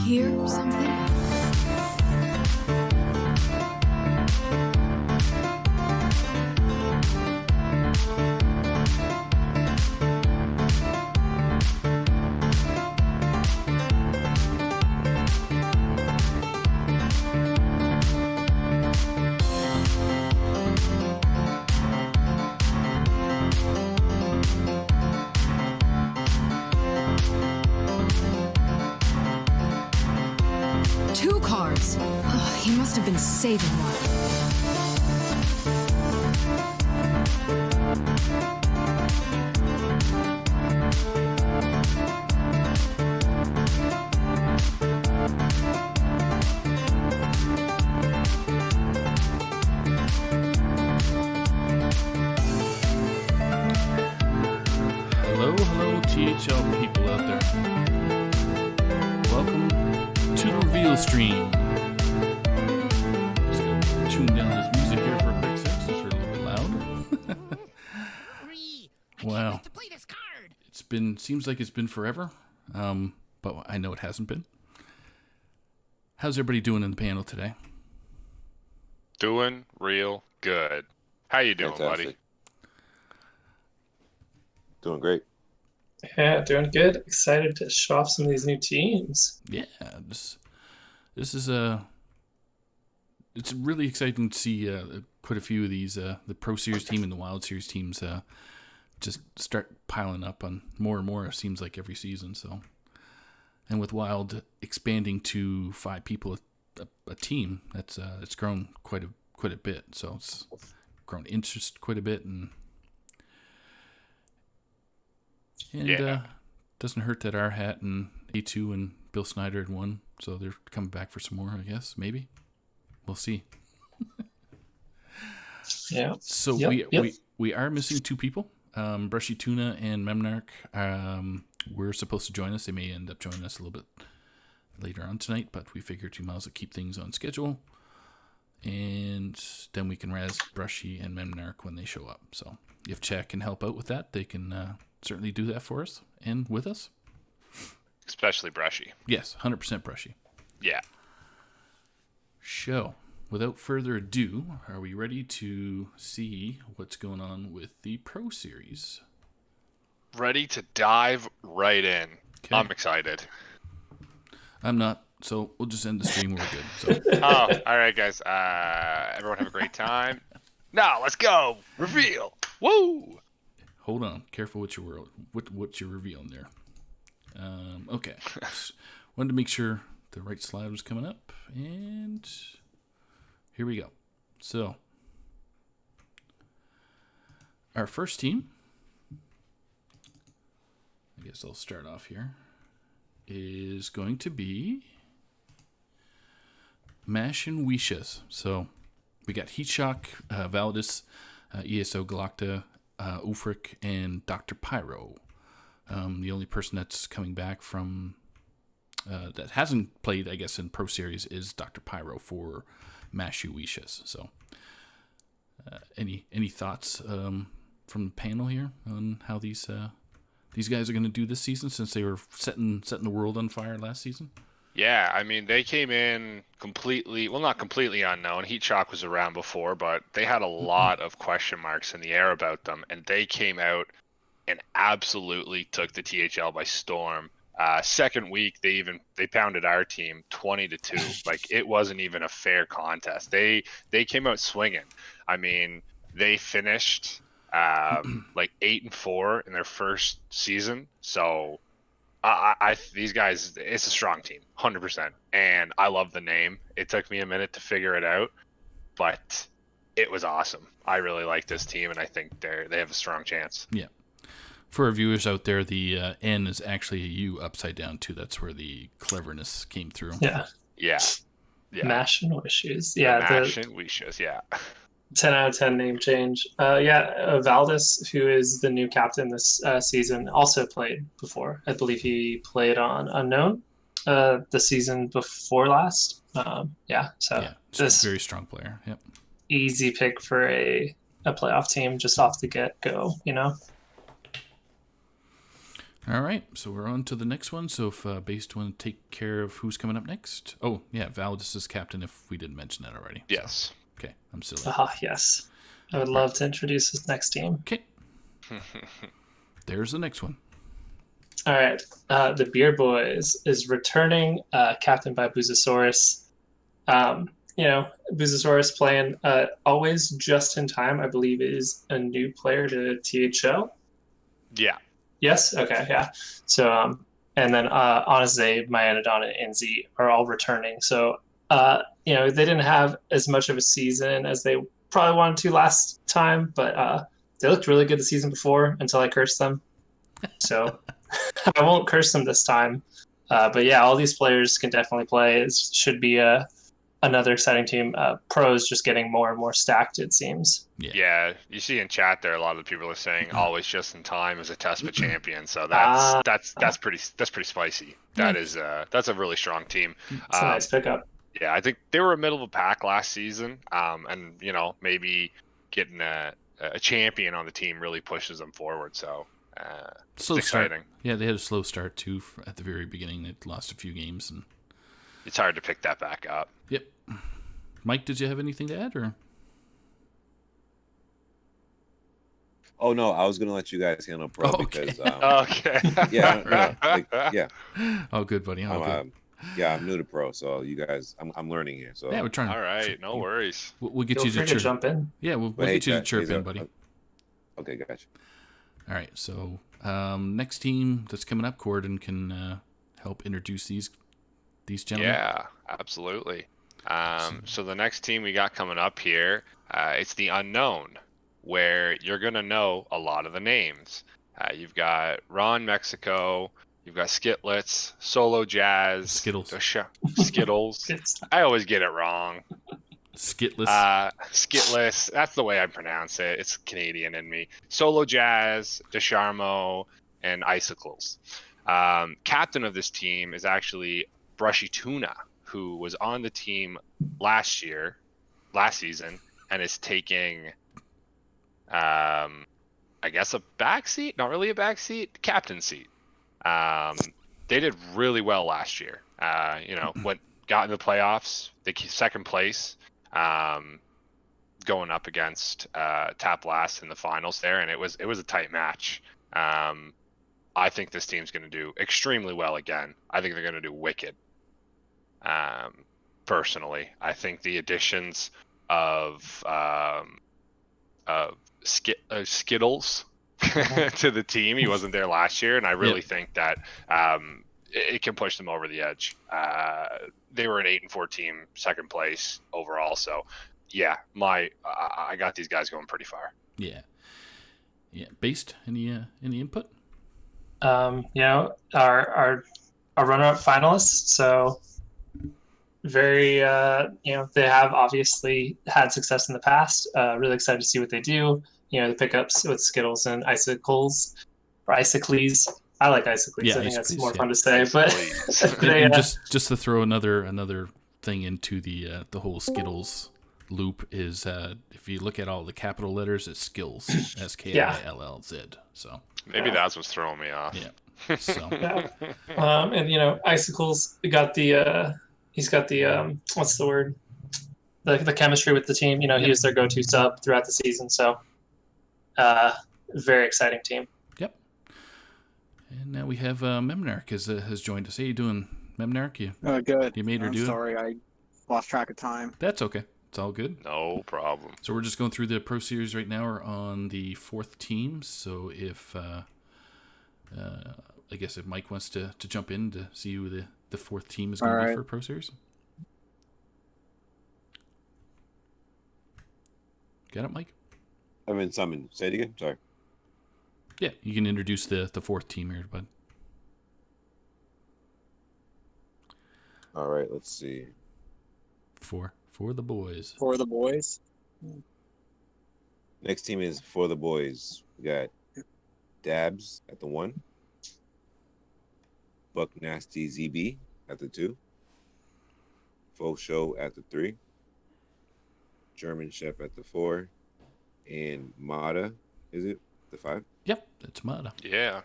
hear something? Two cards. Oh, he must have been saving one. Hello, THL people out there. Welcome to the reveal stream. Just gonna tune down this music here for a quick sec since we're a little bit loud. Wow. Seems like it's been forever, but I know it hasn't been. How's everybody doing in the panel today? Doing real good. How you doing, Fantastic. buddy? Doing great. Yeah, doing good. Excited to show off some of these new teams. Yeah, this is it's really exciting to see quite a few of these the Pro Series team and the Wild Series teams just start piling up on more and more. It seems like every season. So, and with Wild expanding to 5 people a team, that's it's grown quite a bit. So it's grown interest quite a bit and doesn't hurt that our hat and A2 and Bill Snyder had won, so they're coming back for some more, I guess. Maybe we'll see. Yeah. So we are missing 2 people. BrushyTuna and memnarch were supposed to join us. They may end up joining us a little bit later on tonight, but we figured we might as well keep things on schedule, and then we can razz Brushy and memnarch when they show up. So if Chad can help out with that, they can certainly do that for us and with us. Especially Brushy. Yes, 100% Brushy. Yeah. So, without further ado, are we ready to see what's going on with the Pro Series? Ready to dive right in. Okay. I'm excited. I'm not, so we'll just end the stream. We're good. So, Oh, all right, guys. Everyone have a great time. Now, let's go. Reveal. Woo! hold on. Careful what you're revealing there. Okay. Wanted to make sure the right slide was coming up, and here we go. So, our first team, I guess I'll start off here, is going to be Mash and Wishes. So, we got Heatshock, Valdis, ESO Galacta, Ufric, and Dr. Pyro. The only person that's coming back from that hasn't played, I guess, in Pro Series is Dr. Pyro for Mashu Wishes. So, any thoughts from the panel here on how these guys are going to do this season, since they were setting the world on fire last season? Yeah, I mean, they came in completely, well, not completely unknown. Heatshock was around before, but they had a lot of question marks in the air about them, and they came out and absolutely took the THL by storm. Second week, they pounded our team 20-2. Like, it wasn't even a fair contest. They came out swinging. I mean, they finished like 8-4 in their first season. So these guys, it's a strong team, 100%. And I love the name. It took me a minute to figure it out, but it was awesome. I really like this team, and I think they have a strong chance. Yeah. For our viewers out there, the N is actually a U upside down too. That's where the cleverness came through. Yeah. Yeah. Mash and Wishes. Yeah. Mash and Wishes, yeah. 10 out of 10 name change. Valdis, who is the new captain this season, also played before. I believe he played on Unknown the season before last. Just a very strong player. Yep. Easy pick for a playoff team just off the get-go, you know? All right, so we're on to the next one. So if Based want to take care of who's coming up next. Oh, yeah, Validus is captain if we didn't mention that already. So, Yes. okay, I'm silly. Yes. I would love to introduce this next team. Okay, there's the next one. All right. The Beer Boys is returning, captained by Buzosaurus. Buzosaurus playing always just in time, I believe, is a new player to THL. Yeah. Yes? Okay, yeah. So, and then Anaze, Myanodon, and Inzi are all returning. So, they didn't have as much of a season as they probably wanted to last time, but they looked really good the season before until I cursed them. So, I won't curse them this time. But yeah, all these players can definitely play. It should be another exciting team. Pros just getting more and more stacked, it seems. Yeah, you see in chat there a lot of the people are saying always just in time as a TESPA champion, so that's pretty spicy. That's a really strong team. It's a nice pickup. Yeah, I think they were a middle of the pack last season, and maybe getting a champion on the team really pushes them forward. So Slow it's exciting. start. Yeah, they had a slow start too at the very beginning. They lost a few games, and it's hard to pick that back up. Yep. Mike, did you have anything to add, or? Oh no, I was gonna let you guys handle pro Okay. because Okay. yeah. Oh, good, buddy. Oh, good. I'm new to pro, so you guys, I'm learning here. So Yeah, we're trying. All right, no worries. We'll get Feel you free to to jump in. Yeah, we'll get you to chirp in, buddy. Okay, gotcha. All right, so next team that's coming up, Koroden can help introduce these gentlemen. Yeah, absolutely. So the next team we got coming up here, it's the Unknown, where you're going to know a lot of the names. You've got Ron Mexico, you've got Skitlets, Solo Jazz, Skittles. Skittles. I always get it wrong. Skitless. Skitless. That's the way I pronounce it. It's Canadian in me. Solo Jazz, Desharmo, and Icicles. Captain of this team is actually BrushyTuna, who was on the team last season, and is taking, I guess, a back seat. Not really a back seat, captain seat. They did really well last year. Got in the playoffs, they second place, going up against Tap Last in the finals there, and it was a tight match. I think this team's going to do extremely well again. I think they're going to do wicked. Personally, I think the additions of Skittles to the team, he wasn't there last year, and I really think that it can push them over the edge. They were an 8-4 team, second place overall. So, yeah, I got these guys going pretty far. Yeah. Based any input? Our runner-up finalists. So very, they have obviously had success in the past. Really excited to see what they do. The pickups with Skittles and Icicles or Icicles. I like Icicles. Yeah, I think that's Icicles, more fun to say. But they, and just to throw another thing into the whole Skittles loop is if you look at all the capital letters, it's Skills, SKILLZ. So maybe that's what's throwing me off. Yeah. So. And Icicles got the he's got the what's the word? The chemistry with the team. He was their go-to sub throughout the season. So very exciting team. Yep. And now we have memnarch has joined us. How you doing, memnarch? Good. You made her do it? Sorry, I lost track of time. That's okay. It's all good. No problem. So we're just going through the Pro Series right now. We're on the 4th team. So if I guess if Mike wants to jump in to see who the 4th team is going to be for Pro Series. Got it, Mike? I've been summoned. Say it again. Sorry. Yeah, you can introduce the 4th team here, bud. All right, let's see. For the boys. For the boys. Next team is for the boys. We got Dabs at the 1. Buck Nasty ZB at the 2. Faux Show at the 3. German Chef at the 4. And Mata, is it? The 5? Yep, that's Mata. Yeah.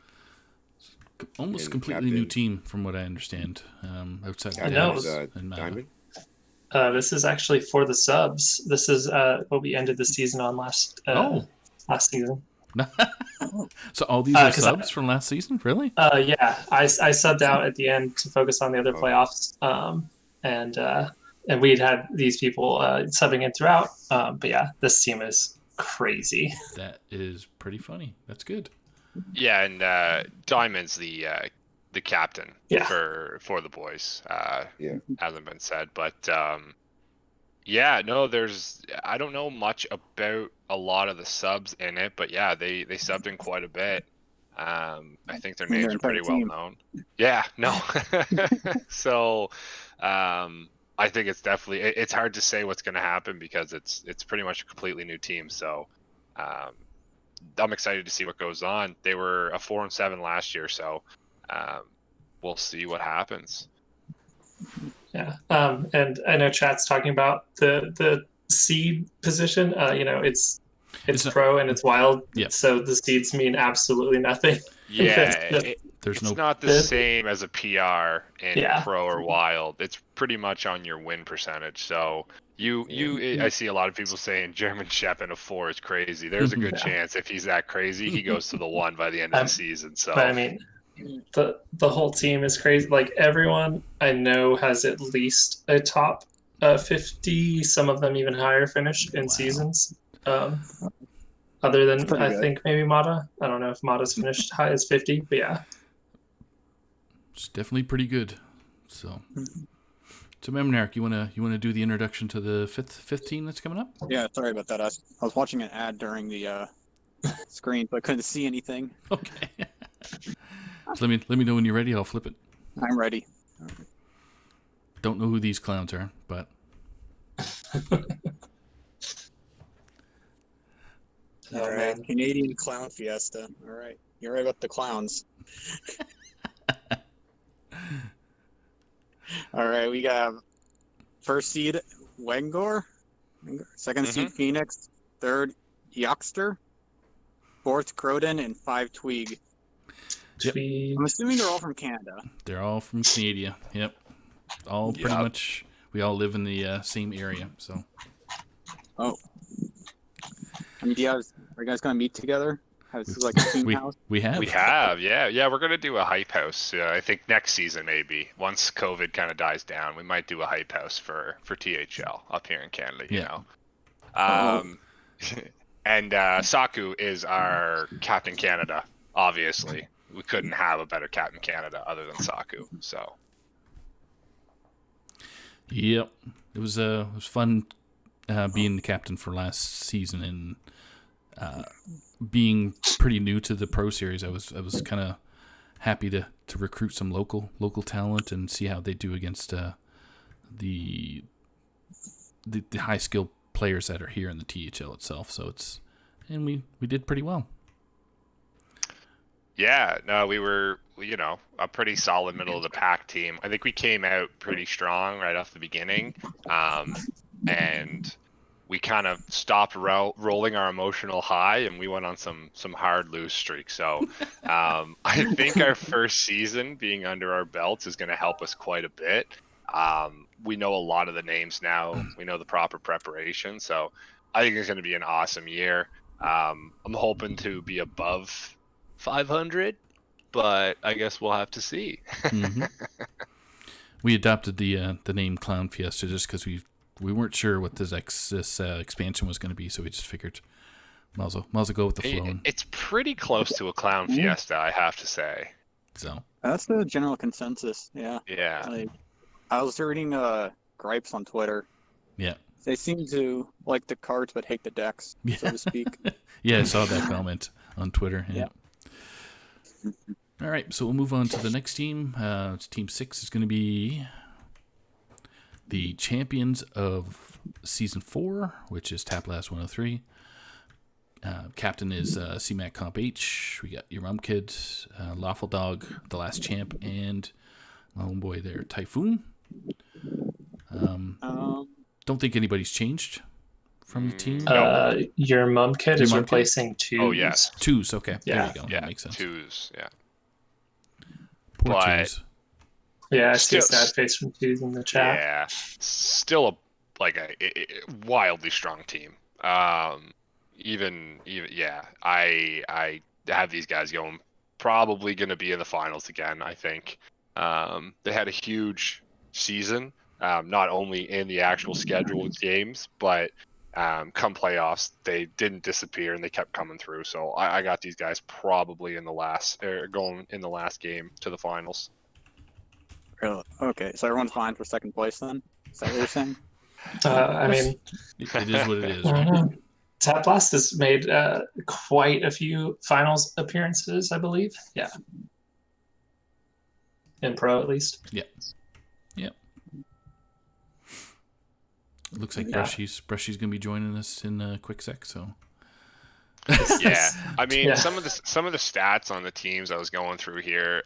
almost And completely new Captain- team from what I understand. Outside the I know. devs and Diamond. This is actually for the subs. This is what we ended the season on last season. So all these are 'cause subs from last season, really? Yeah, I subbed out at the end to focus on the other playoffs, and we'd had these people subbing in throughout. But yeah, this team is crazy. That is pretty funny. That's good. Yeah, and Diamond's the captain Yeah. for the boys. Yeah. Hasn't been said, but yeah, no, I don't know much about a lot of the subs in it, but yeah, they subbed in quite a bit. I think their I mean, names are their pretty entire well team. known. Yeah, no. So, I think it's definitely it's hard to say what's going to happen because it's pretty much a completely new team. So, I'm excited to see what goes on. They were a 4-7 last year, so we'll see what happens. Yeah, and I know chat's talking about the seed position. It's It's not- pro and it's wild. Yep. So the seeds mean absolutely nothing. Yeah, There's it's no not the same as a PR in Yeah. pro or wild. It's pretty much on your win percentage. So I see a lot of people saying German Shep in a 4 is crazy. There's a good Yeah. chance if he's that crazy, he goes to the 1 by the end of the season. So But I mean, the whole team is crazy. Like everyone I know has at least a top 50. Some of them even higher finish in seasons. Other than pretty I good. think maybe Mata. I don't know if Mata's finished high as 50, but yeah. It's definitely pretty good. So memnarch, you wanna do the introduction to the fifth team that's coming up? Yeah, sorry about that. I was watching an ad during the screen, but I couldn't see anything. Okay. So let me know when you're ready. I'll flip it. I'm ready. Don't know who these clowns are, but Oh, All right, man. Canadian Clown Fiesta. All right, you're right about the clowns. All right, we got first seed Wengor, second seed Phoenix, third Youngster, fourth Koroden, and 5 Twig. Yep. I'm assuming they're all from Canada. they're all from Canada. Yep. All pretty Yep. much. We all live in the same area, so. Oh. I mean, are you guys gonna meet together? This is like a team house. We have. we have, yeah, we're gonna do a hype house. I think next season maybe once COVID kind of dies down, we might do a hype house for THL up here in Canada. You know, and Saku is our Captain Canada. Obviously, we couldn't have a better Captain Canada other than Saku. So Yep. It was fun being the captain for last season and being pretty new to the pro series. I was kind of happy to recruit some local talent and see how they do against the high skill players that are here in the THL itself. So we did pretty well. yeah, no, we were a pretty solid middle of the pack team. I think we came out pretty strong right off the beginning, and we kind of stopped rolling our emotional high, and we went on some hard lose streaks. So I think our first season being under our belts is going to help us quite a bit. We know a lot of the names now. We know the proper preparation. So I think it's going to be an awesome year. I'm hoping to be above 500, but I guess we'll have to see. Mm-hmm. We adopted the name Clown Fiesta just because we weren't sure what this expansion was going to be, so we just figured might as well go with the flow. It's pretty close to a Clown Fiesta, I have to say. So That's the general consensus. Yeah. Yeah. Like, I was reading gripes on Twitter. yeah, They seem to like the cards but hate the decks, so to speak. yeah, I saw that comment on Twitter. Yeah. Yeah. All right, so we'll move on to the next team. It's Team 6 is going to be the champions of Season 4, which is Tap Last 103. Captain is CMAC Comp H. We got your Mum Kid, Lawful Dog, The Last Champ, and my homeboy there, Typhoon. Don't think anybody's changed from the team. Your Mum Kid is Mum Kid? replacing Twos. Oh, yes. Twos, okay. Yeah. There you go. Yeah, That makes sense. twos, yeah. Cheese. Yeah, I see a Still- sad face from Cheese in the chat. Yeah, still a wildly strong team. Even yeah, I have these guys going probably going to be in the finals again. I think they had a huge season, not only in the actual scheduled games, but come playoffs they didn't disappear and they kept coming through. So I got these guys probably in the last going in the last game to the finals. Really? Okay, so everyone's fine for second place then? Is that what you're saying? I mean, It is what it is, I right? don't know. Tap Blast has made quite a few finals appearances, I believe. Yeah. In pro, at least. Yep. Looks like Yeah. Brushy's gonna be joining us in a quick sec. So Yeah, I mean Yeah. some of the stats on the teams I was going through here.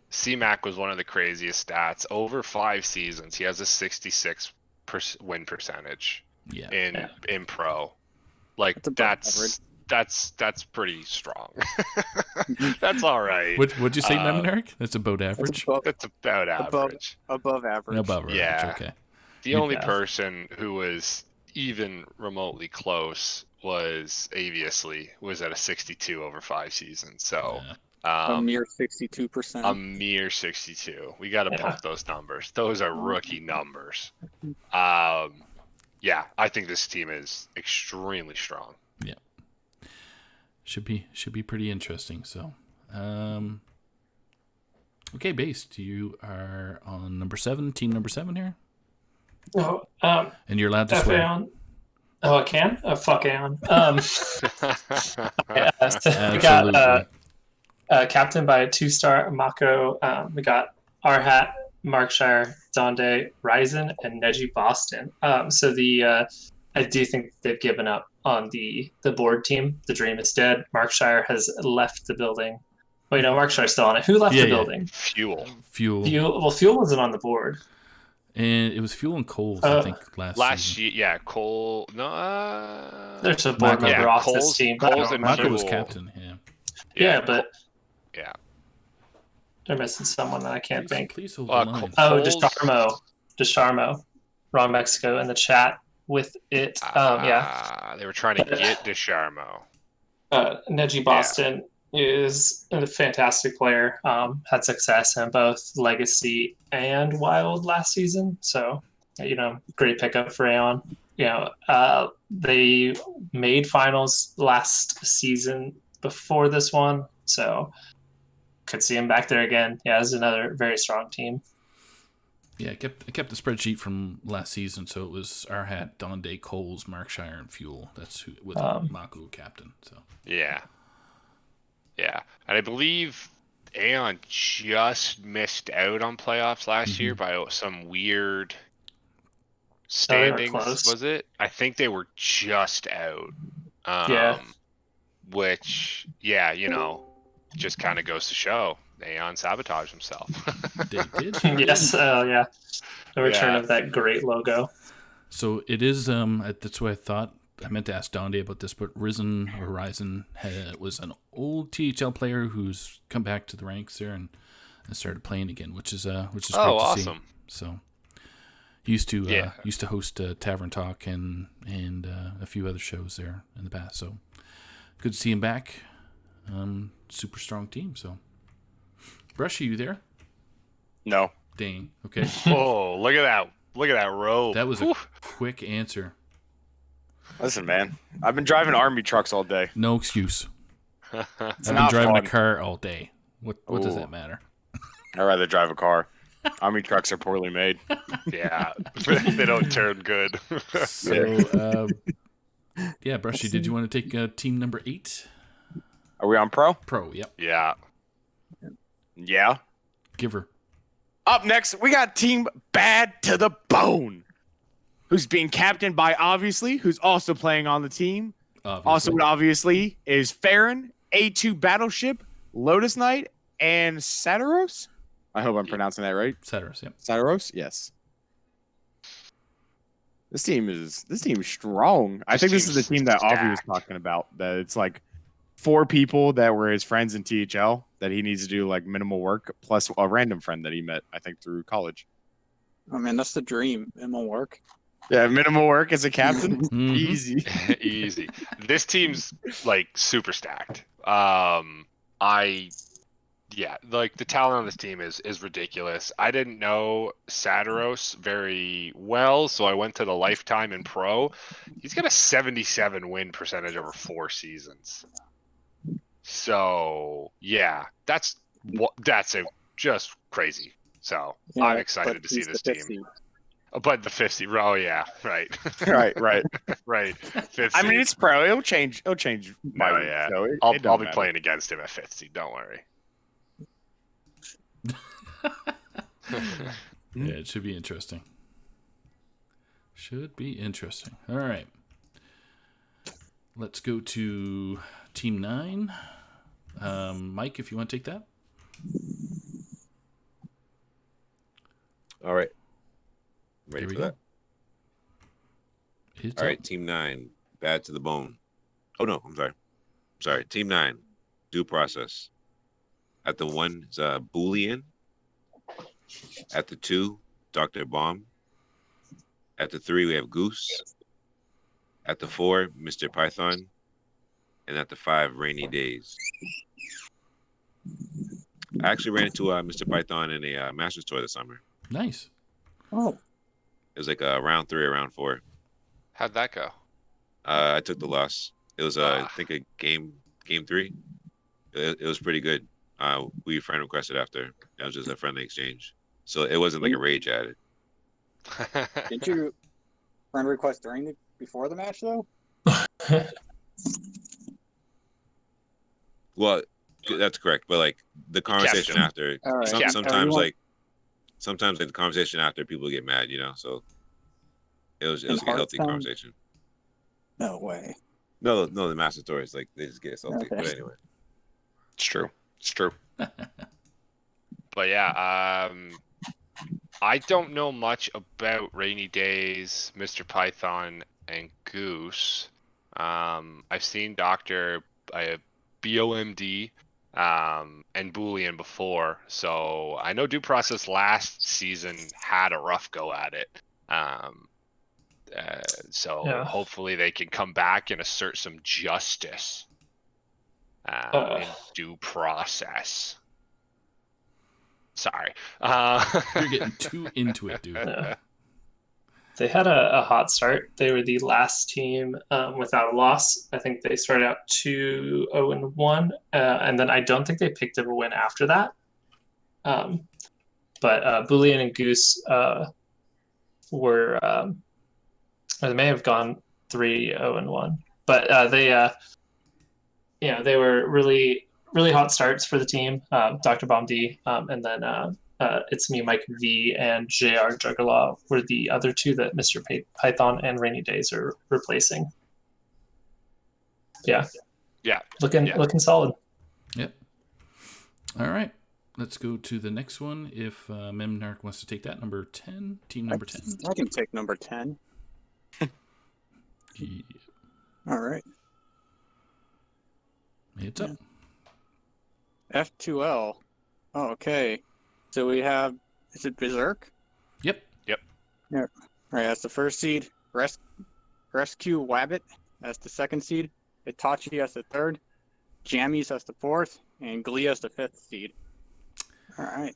CMAC was one of the craziest stats. Over 5 seasons, he has a 66% win percentage yeah, in pro. Like That's above that's pretty strong. That's all right. what'd you say, memnarch? That's about average. That's about average. Above average. Above average. Yeah. Okay. The only Yeah. person who was even remotely close was Aviously, was at a 62 over 5 seasons. So A mere 62%. a mere 62. We got to Yeah. pump those numbers. Those are rookie numbers. Yeah, I think this team is extremely strong. Should be pretty interesting. So, okay, Based, you are on team number 7 here, Oh, and you're allowed to swear. Aeon. Oh, I can? Oh, fuck Aeon. So we Absolutely. got captain by a 2-star Mako. We got Arhat, Markshire, Donde, Ryzen, and Neji Boston. So I do think they've given up on the board team. The dream is dead. Markshire has left the building. Wait, no, Markshire's still on it. Who left the building? Fuel. Fuel, Fuel wasn't on the board. and it was Fuel and Coles, I think, last season. year, yeah, Cole. No, There's a board Mako. member Yeah, off Coles- this team. but I Coles don't and remember. Mako was Fuel. captain. Yeah. Yeah, but yeah. they're missing someone that I can't think. Please hold Uh, the line. Oh, Coles- Desharmo, Ron Mexico in the chat with it. They were trying to get Desharmo. Neji Boston is a fantastic player. Had success in both Legacy and Wild last season. So, great pickup for Aeon. They made finals last season before this one. So, could see him back there again. Yeah, it's another very strong team. Yeah, I kept the spreadsheet from last season, so it was Arhat, Donde, Coles, Markshire, and Fuel. That's who with Mako captain. So Yeah. And I believe Aeon just missed out on playoffs last year by some weird standings. close. Was it? I think they were just out. Yeah. Which, just kind of goes to show Aeon sabotaged himself. they did. Yes, yeah. The return Yeah. of that great logo. So it is. That's what I thought. I meant to ask Donde about this, but Ryzen was an old THL player who's come back to the ranks there and started playing again, which is great to awesome. see. So he used to host Tavern Talk and a few other shows there in the past. So good to see him back. Super strong team. So Brushy, you there? No. Dang. Okay. Whoa, look at that. Look at that robe. That was Whew. a quick answer. Listen, man. I've been driving army trucks all day. No excuse. It's I've been not driving fun. a car all day. What does Ooh. that matter? I'd rather drive a car. Army trucks are poorly made. Yeah, they don't turn good. So, Brushy, did you want to take team number 8? Are we on pro? Pro, yep. Yeah. Yeah. Give her. Up next, we got Team Bad to the Bone, who's being captained by Obviously, who's also playing on the team. Also, obviously, is Farron, A2 Battleship, Lotus Knight, and Satiros. I hope I'm pronouncing that right. Satiros, yep. Satiros, yes. This team is strong. I think this is the team that Avi was talking about. That it's like 4 people that were his friends in THL that he needs to do like minimal work, plus a random friend that he met, I think, through college. Oh man, that's the dream. Minimal work. Yeah, minimal work as a captain. Mhm. Easy. Easy. This team's like super stacked. Like the talent on this team is ridiculous. I didn't know Satiros very well, so I went to the Lifetime and Pro. He's got a 77 win percentage over 4 seasons. So yeah, that's just crazy. So Yeah, I'm excited but to see he's this the fifth team. seed. But the 50, oh yeah, right, right. right. Fifth I mean, seed. it's pro. It'll change by No, week. yeah. So it I'll don't be matter. playing against him at 5th seed. Don't worry. Yeah, it should be interesting. Should be interesting. All right. Let's go to Team 9. Mike, if you want to take that. All right. Ready Here we for that? It's All right, up. Team 9, bad to the bone. Oh, no, I'm sorry. Team 9, due process. At the 1 is Boolean. At the 2, Dr. Bomb. At the 3, we have Goose. At the 4, Mr. Python. And at the 5, Rainy Days. I actually ran into Mr. Python in a Masters tour this summer. Nice. Oh, It was like round 3 or round 4. How'd that go? I took the loss. It was I think a game 3. It was pretty good. We friend requested after. That was just a friendly exchange. So it wasn't like a rage at it. didn't you friend request before the match though? Well, that's correct. But like the conversation him. after, All right. sometimes You like the conversation after people get mad, So it was a In healthy Hearthstone? conversation. No way. No, the master stories like they just get salty. Okay. But anyway, It's true. It's true. But yeah, I don't know much about Rainy Days, Mr. Python, and Goose. I've seen Dr. BOMD and Boolean before, so I know Due Process last season had a rough go at it. So Yeah. hopefully they can come back and assert some justice in Due Process. Sorry. You're getting too into it, dude. Yeah. They had a hot start. They were the last team without a loss. I think they started out 2-0-1, and then I don't think they picked up a win after that. But Boolean and Goose were, or they may have gone 3-0-1, but they were really hot starts for the team. Dr. Bomb D, and then It's Me, Mike V, and JR Juggalaw were the other 2 that Mr. Python and Rainy Days are replacing. Yeah. Looking solid. Yep. All right. Let's go to the next one. If memnarch wants to take that, number 10, team number 10. I can take number 10. Yeah. All right. It's up. F2L. Oh, okay. So we have, is it Berserk? Yep. All right, that's the first seed. Rescue Wabbit, that's the second seed. Itachi as the third. Jammies as the fourth. And Glee as the fifth seed. All right.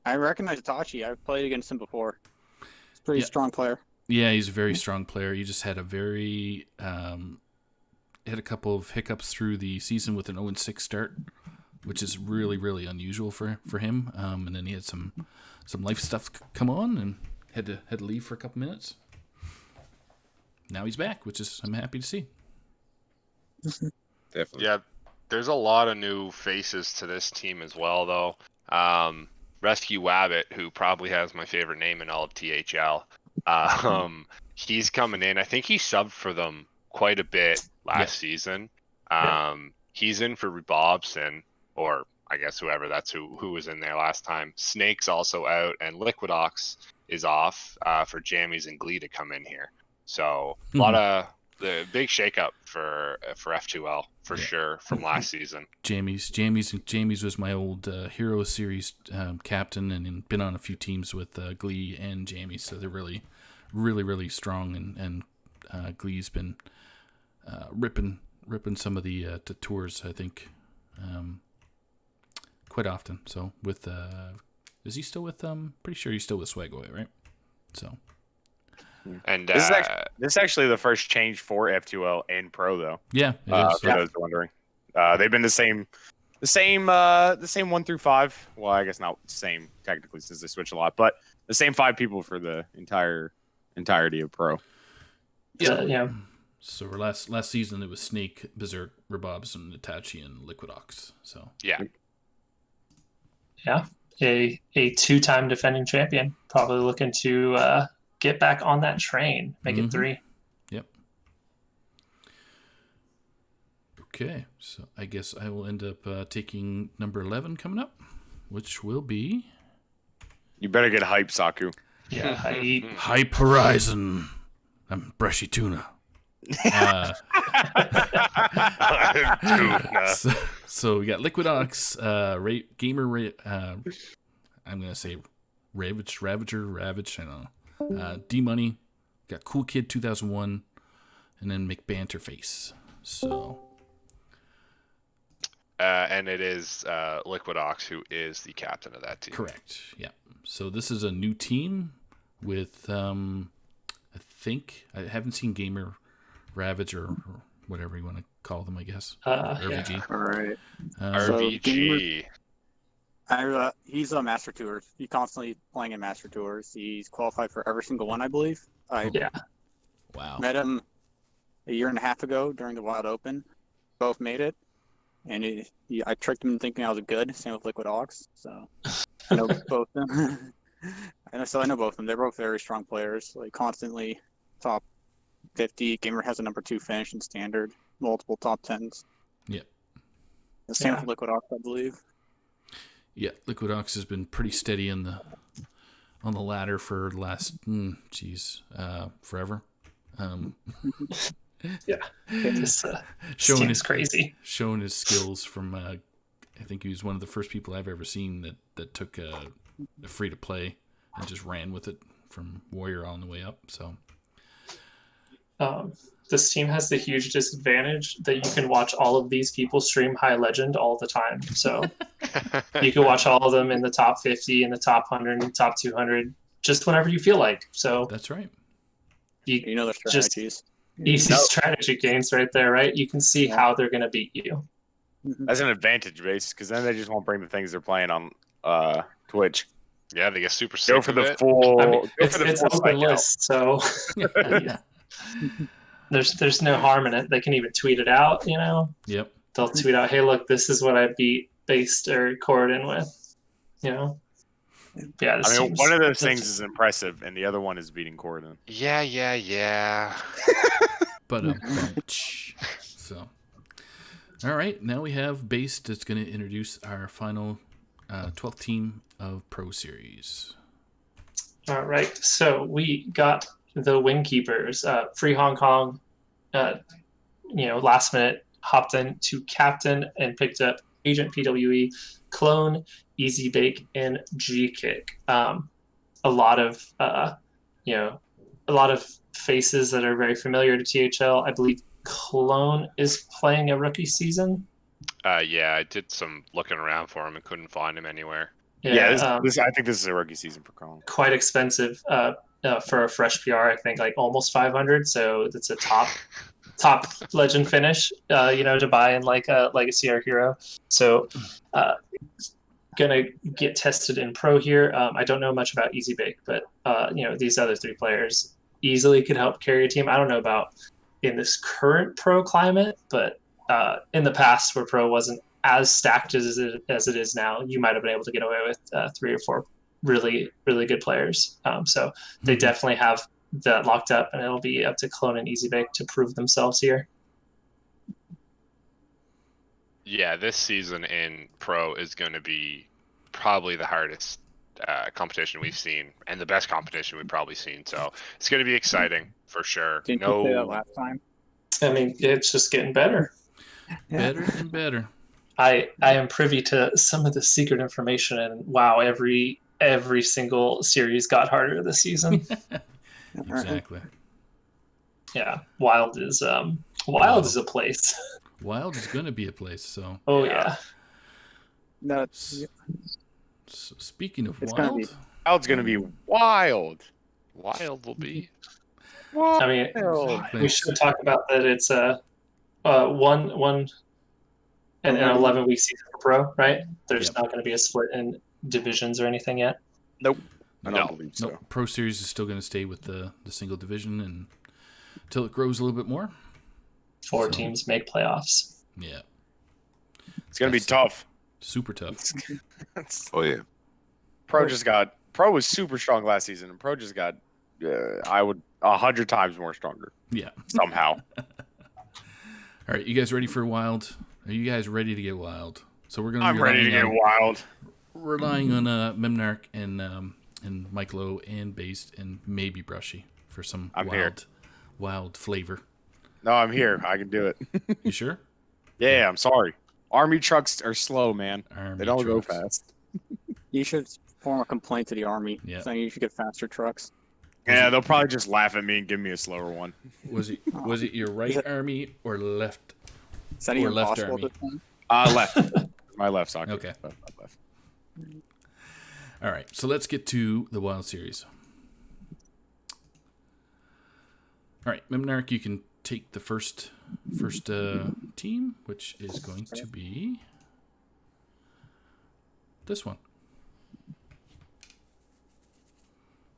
I recognize Itachi. I've played against him before. He's a pretty strong player. Yeah, he's a very strong player. He just had a very had a couple of hiccups through the season with an 0-6 start, which is really, really unusual for him. And then he had some life stuff come on and had to leave for a couple minutes. Now he's back, which is I'm happy to see. definitely. Yeah, there's a lot of new faces to this team as well, though. Rescue Wabbit, who probably has my favorite name in all of THL. He's coming in. I think he subbed for them quite a bit last season. He's in for Bobson, or I guess whoever that's who was in there last time. Snake's also out, and Liquidox is off for Jammies and Glee to come in here. So a lot of the big shakeup for F2L for sure from last season. Jamie's was my old Hero Series captain, and been on a few teams with Glee and Jamie, so they're really, really, really strong. And Glee's been ripping some of the tours, I think, quite often. So with is he still with pretty sure he's still with Swagaway, right? So. And this is actually the first change for F2L and Pro, though. Yeah, it is. For those wondering, they've been the same 1 through 5. Well, I guess not the same technically since they switched a lot, but the same 5 people for the entirety of Pro. Yeah. So for last season it was Snake, Berserk, Rabobs, and Itachi, and Liquid Ox. So yeah, a 2-time defending champion, probably looking to get back on that train, make it 3. Yep. Okay, so I guess I will end up taking number 11 coming up, which will be... You better get hype, Saku. Yeah, Hype Horizon. I'm BrushyTuna. So we got Liquid Ox, Gamer, I'm going to say Ravage, I don't know. D-Money, got Cool Kid 2001, and then McBanterface. So, and it is Liquid Ox who is the captain of that team. Correct. Yeah. So this is a new team with I think I haven't seen Gamer Ravage or whatever you want to call them. I guess RVG. Yeah. All right. RVG. He's a Master Tours. He's constantly playing in Master Tours. He's qualified for every single one, I believe. Wow. Met him a year and a half ago during the Wild Open. Both made it. And I tricked him thinking I was good. Same with Liquid Ox. So I know both of them. I know both of them. They're both very strong players. Like constantly top 50. Gamer has a number 2 finish in standard. Multiple top 10s. Yep. Same with Liquid Ox, I believe. Yeah, Liquid Ox has been pretty steady on the ladder for the last forever. This seems crazy. Showing his skills from I think he was one of the first people I've ever seen that took a free to play and just ran with it from Warrior on the way up. So this team has the huge disadvantage that you can watch all of these people stream High Legend all the time. So you can watch all of them in the top 50, in the top 100, in the top 200, just whenever you feel like. So that's right. You know the strategies. Easy strategy games right there, right? You can see how they're going to beat you. That's an advantage, base, because then they just won't bring the things they're playing on Twitch. Yeah, they get super sick. Go for the full. I mean, it's open list, so there's no harm in it. They can even tweet it out. Yep. They'll tweet out, "Hey, look, this is what I beat Based or Koroden with." Yeah. One of those things is impressive, and the other one is beating Koroden. Yeah. But so, all right, now we have Based that's going to introduce our final 12th team of Pro Series. All right, so we got the Wingkeepers, Free Hong Kong. Last minute hopped in to captain and picked up Agent PWE, Clone, Easy Bake, and G-Kick. A lot of faces that are very familiar to THL. I believe Clone is playing a rookie season. Yeah, I did some looking around for him and couldn't find him anywhere. I think this is a rookie season for Clone. Quite expensive for a fresh PR. I think like almost 500. So that's a top legend finish. To buy in like a Legacy or Hero. So. Gonna get tested in Pro here. I don't know much about Easy Bake, but these other 3 players easily could help carry a team. I don't know about in this current Pro climate, but in the past where Pro wasn't as stacked as it is now, you might have been able to get away with 3 or 4 really, really good players. So they definitely have that locked up, and it'll be up to Clone and Easy Bake to prove themselves here. Yeah, this season in Pro is going to be probably the hardest competition we've seen, and the best competition we've probably seen. So it's going to be exciting for sure. Didn't you say that last time? I mean, it's just getting better. Better and better. I am privy to some of the secret information, and wow, every single series got harder this season. Exactly. Yeah, Wild is a place. Wild is going to be a place. So. Oh yeah. No, Speaking of It's gonna be- Wild, Wild's gonna be wild. Wild will be. I mean, exactly. we should talk about that. It's one an 11-week season for pro, right? There's Yep. not going to be a split in divisions or anything yet. Nope. I No. don't believe so. No, Pro Series is still going to stay with the single division and until it grows a little bit more. 4 So- teams make playoffs. Yeah, It's gonna be That's- tough. super tough. Oh yeah. Pro was super strong last season, and Pro just got 100 times more stronger Yeah. somehow. All right, you guys ready for Wild? Are you guys ready to get wild? So we're going to I'm ready to get wild. relying on memnarch and MikeLowe and Based and maybe Brushy for some I'm here. wild flavor. No, I'm here. I can do it. You sure? Yeah, I'm sorry. Army trucks are slow, man. Army They don't go trucks. fast. You should form a complaint to the army Yeah. saying you should get faster trucks. Yeah, they'll probably just laugh at me and give me a slower one. Was it your right army or left? Is that Or even left possible army. at this point? Left. My left socket. Okay. Left. All right, so let's get to the Wild Series. All right, memnarch, you can take the first team, which is going to be this one.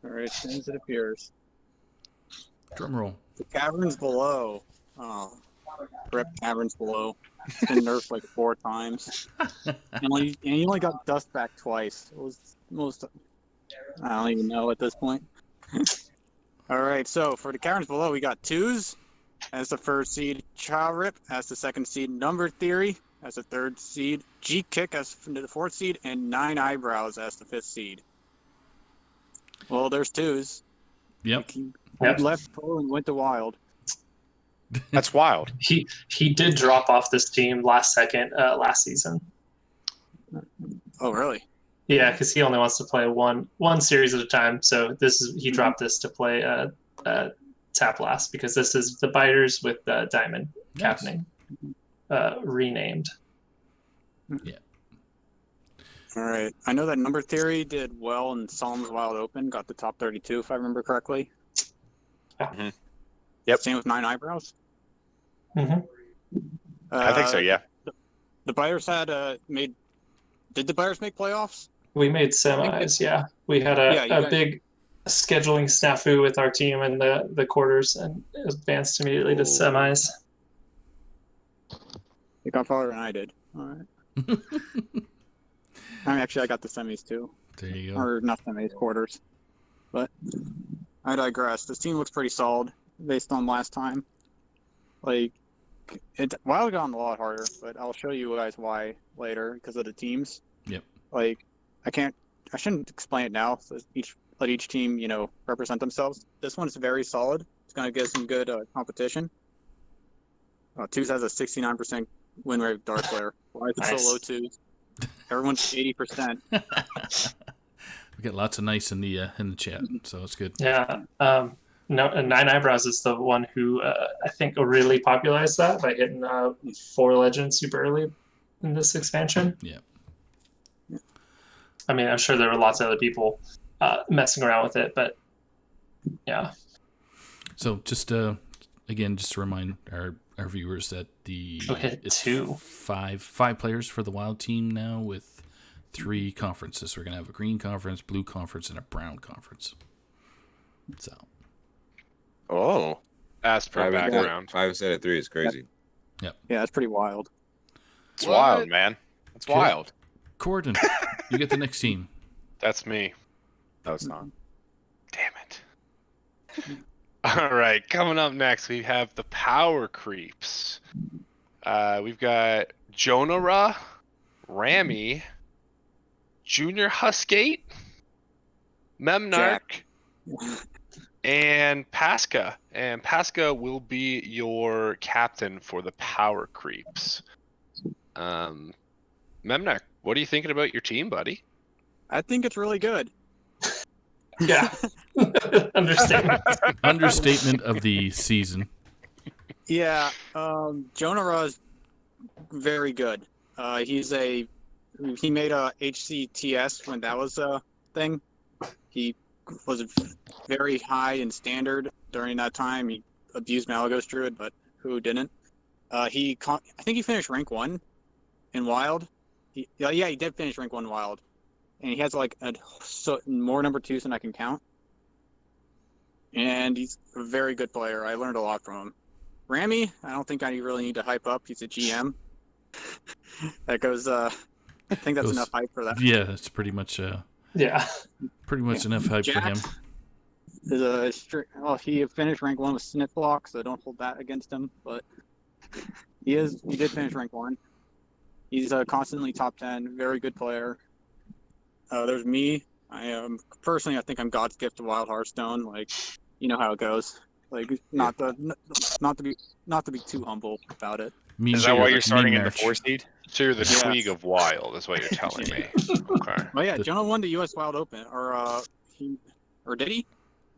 All right, as it appears. Drum roll. The Caverns Below. Oh, rip Caverns Below. It's been nerfed like 4 times. And you only got dust back twice. It was most. I don't even know at this point. All right, so for the Caverns Below, we got 2s as the first seed, Child Rip as the second seed, Number Theory as the third seed, G Kick as the fourth seed, and 9 Eyebrows as the fifth seed. Well, there's 2s. Yep. He Yep. left Pro and went to Wild. That's wild. He did drop off this team last season. Oh, really? Yeah, because he only wants to play one series at a time. So he dropped this to play tap last because this is the Biters with Diamond captaining, renamed. Yeah. All right. I know that Number Theory did well in Solemn's Wild Open, got the top 32 if I remember correctly. Yeah. Yep. Same with 9 Eyebrows. Mm-hmm. I think so, yeah. The Biters had made. Did the Biters make playoffs? We made semis. Yeah, we had a big scheduling snafu with our team in the quarters and advanced immediately to semis. You got farther than I did. All right. I got the semis too. There you go. Or not semis, quarters. But I digress. This team looks pretty solid based on last time. Like, Wild got on a lot harder, but I'll show you guys why later because of the teams. Yep. Like, I shouldn't explain it now. So let each team, represent themselves. This one's very solid. It's going to get some good competition. Twos has a 69% win rate with Dark Lair. Why is it Nice. so low, Twos? Everyone's 80%. We got lots of nice in the chat, so it's good. Yeah. No, and 9 Eyebrows is the one who I think really popularized that by hitting 4 legends super early in this expansion. Yeah. I mean, I'm sure there were lots of other people messing around with it, but yeah. So just again, just to remind our viewers that it's 2. five players for the Wild team now with 3 conferences. We're gonna have a green conference, blue conference, and a brown conference. So. Oh. As per background. 5 instead of 3 is crazy. Yeah, that's pretty wild. It's What? wild, man. It's Okay. wild. Koroden, you get the next team. That's me. No, it's not. Damn it. All right, coming up next, we have the Power Creeps. We've got Jonara, Rami, Junior Huskate, memnarch, and Pasca. And Pasca will be your captain for the power creeps. Memnarch, what are you thinking about your team, buddy? I think it's really good. Yeah. Understatement. Understatement of the season. Yeah, Jonah Ra's very good. He made a HCTS when that was a thing. He was very high in standard during that time. He abused Malagos Druid, but who didn't? I think he finished rank 1 in Wild. He did finish rank 1 Wild. And he has like more number 2s than I can count. And he's a very good player. I learned a lot from him. Rami, I don't think I really need to hype up. He's a GM. That goes. I think that's enough hype for that. Yeah, that's pretty much. Pretty much enough hype for him. He finished rank 1 with Snip Block, so don't hold that against him. But he did finish rank 1. He's constantly top 10. Very good player. There's me. I am personally. I think I'm God's gift to Wild Hearthstone. Like, you know how it goes. Like, not to be too humble about it. Is that why you're starting in the 4 seed? So you're the Tweeg of Wild, is what you're telling me. Okay. Oh yeah, Jonah won the U.S. Wild Open, or did he?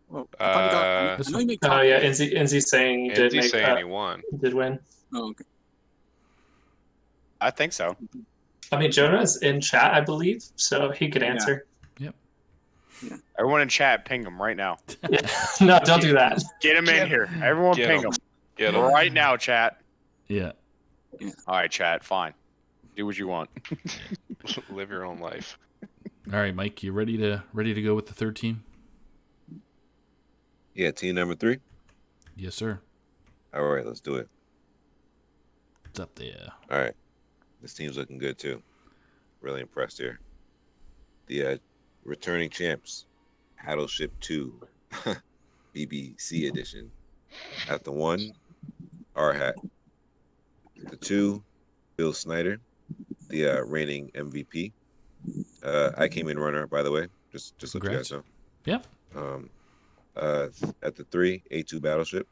Well, Inzy's saying he did. Inzy's saying he won. Did win. Oh, okay. I think so. I mean, Jonah's in chat, I believe, so he could answer. Yep. Yeah. Everyone in chat, ping him right now. No, don't do that. Get him in here. Everyone ping him. Get him. Right now, chat. Yeah. All right, chat, fine. Do what you want. Live your own life. All right, Mike, you ready to go with the third team? Yeah, team number 3. Yes, sir. All right, let's do it. It's up there. All right, this team's looking good too. Really impressed here. The returning champs, Battleship 2, BBC edition. At the 1, R-Hat. The 2, Bill Snyder, the reigning MVP. I came in runner, by the way. Just let you guys know. Yep. At the 3, A2 Battleship.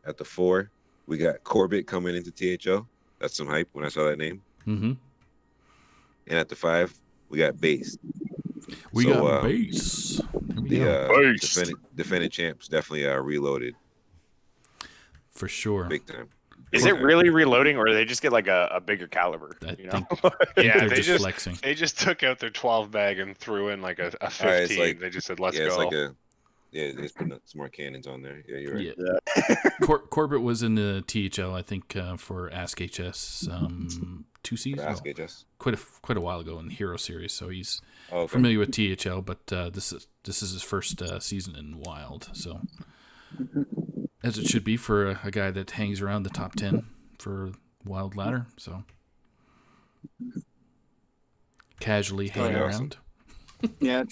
At the 4, we got Corbett coming into THL. That's some hype when I saw that name. Mm-hmm. And at the 5, we got Base. We got Base. The defending champs definitely reloaded. For sure. Big time. Is it really reloading, or do they just get like a bigger caliber? Yeah, they're just flexing. They just took out their 12 bag and threw in like a 15. They just said, "Let's go." They just put some more cannons on there. Yeah, you're right. Yeah. Corbett was in the THL, I think, for Ask HS 2 seasons. Ask HS. Quite a while ago in the Hero Series, so he's Okay. familiar with THL. But this is his first season in Wild, so as it should be for a guy that hangs around the top 10 for Wild Ladder. So casually hanging around. Yeah,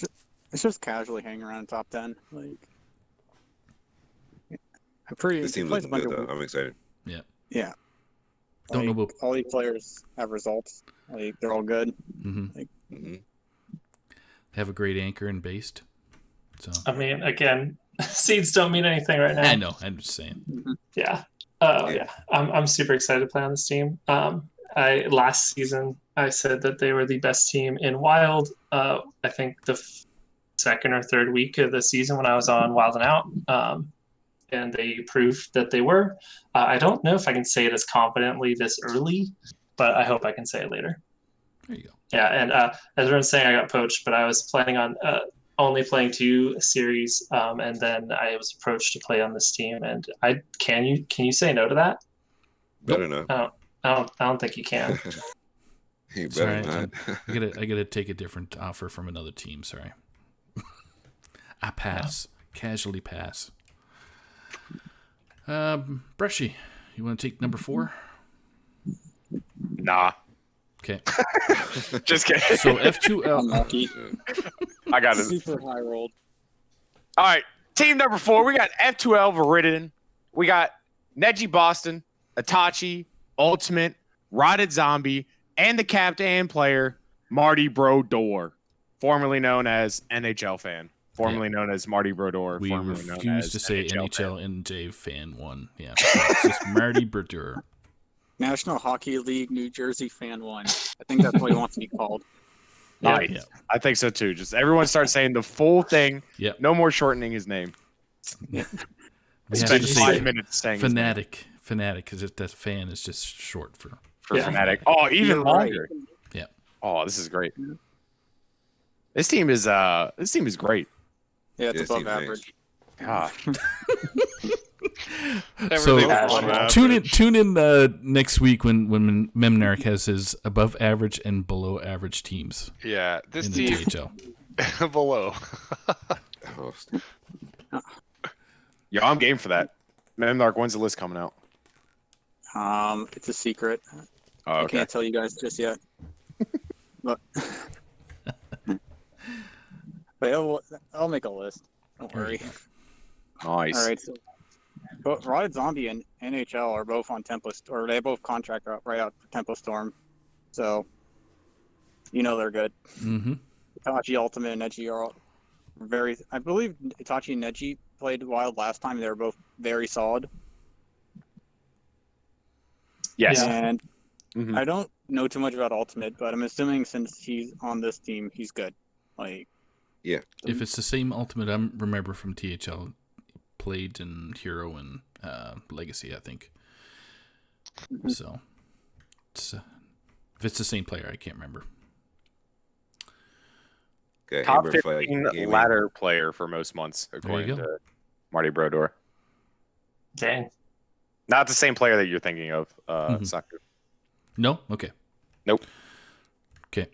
it's just casually hanging around top 10. Like, I'm pretty. This team's looking good, though. I'm excited. Yeah. Yeah. Don't know about all these players have results. Like, they're all good. Mm-hmm. Like, have a great anchor and based. So I mean, again, seeds don't mean anything right now. I know. I'm just saying. Yeah. I'm super excited to play on this team. Last season I said that they were the best team in Wild. I think the second or third week of the season when I was on Wild and Out, and they proved that they were. I don't know if I can say it as confidently this early, but I hope I can say it later. There you go. Yeah, and as everyone's saying, I got poached, but I was planning on only playing 2 series, and then I was approached to play on this team. And can you say no to that? Better not. I don't think you can. You better not. I gotta take a different offer from another team. Sorry. I pass. Casually pass. Brushy, you want to take number 4? Nah. Okay. Just kidding. So F2L. unlucky. I got it. Super high rolled. All right. Team number 4, we got F2L Viridian. We got Neji Boston, Itachi, Ultimate, Rotted Zombie, and the captain and player, Marty Brodeur, formerly known as NHL Fan. formerly known as Marty Brodeur. We formerly known refuse as to say NHL NHL NJ Fan 1. Yeah, it's just Marty Brodeur. National Hockey League New Jersey Fan 1. I think that's what he wants to be called. Nice. Yeah. I think so too. Just everyone start saying the full thing. Yep. No more shortening his name. We Spend have to say 5 minutes saying his name. Fanatic, because that fan is just short for Fanatic. Oh, even You're longer. right. Yeah. Oh, this is great. This team is great. Yeah, it's This above team's nice. average. God. So Everything was above tune in average. next week when Memnarch has his above average and below average teams Yeah, this in the team THL. below. Host. Yeah, I'm game for that. Memnarch, when's the list coming out? It's a secret. Oh, I okay. can't tell you guys just yet. But I'll make a list. Don't worry. Nice. All right. So, but Rotted Zombie and NHL are both on Tempo, or they both contract right out for Tempo Storm. So, they're good. Mm-hmm. Itachi Ultimate and Neji are very. I believe Itachi and Neji played Wild last time. They were both very solid. Yes. And Mhm. I don't know too much about Ultimate, but I'm assuming since he's on this team, he's good. Like, If it's the same Ultimate I remember from THL, played in Hero and Legacy, I think. So, if it's the same player, I can't remember. Okay, Top Amber Fight 15 Gaming. ladder player for most months, according go. to Marty Brodeur. Dang. Not the same player that you're thinking of, Saku. No? Okay. Nope. Okay.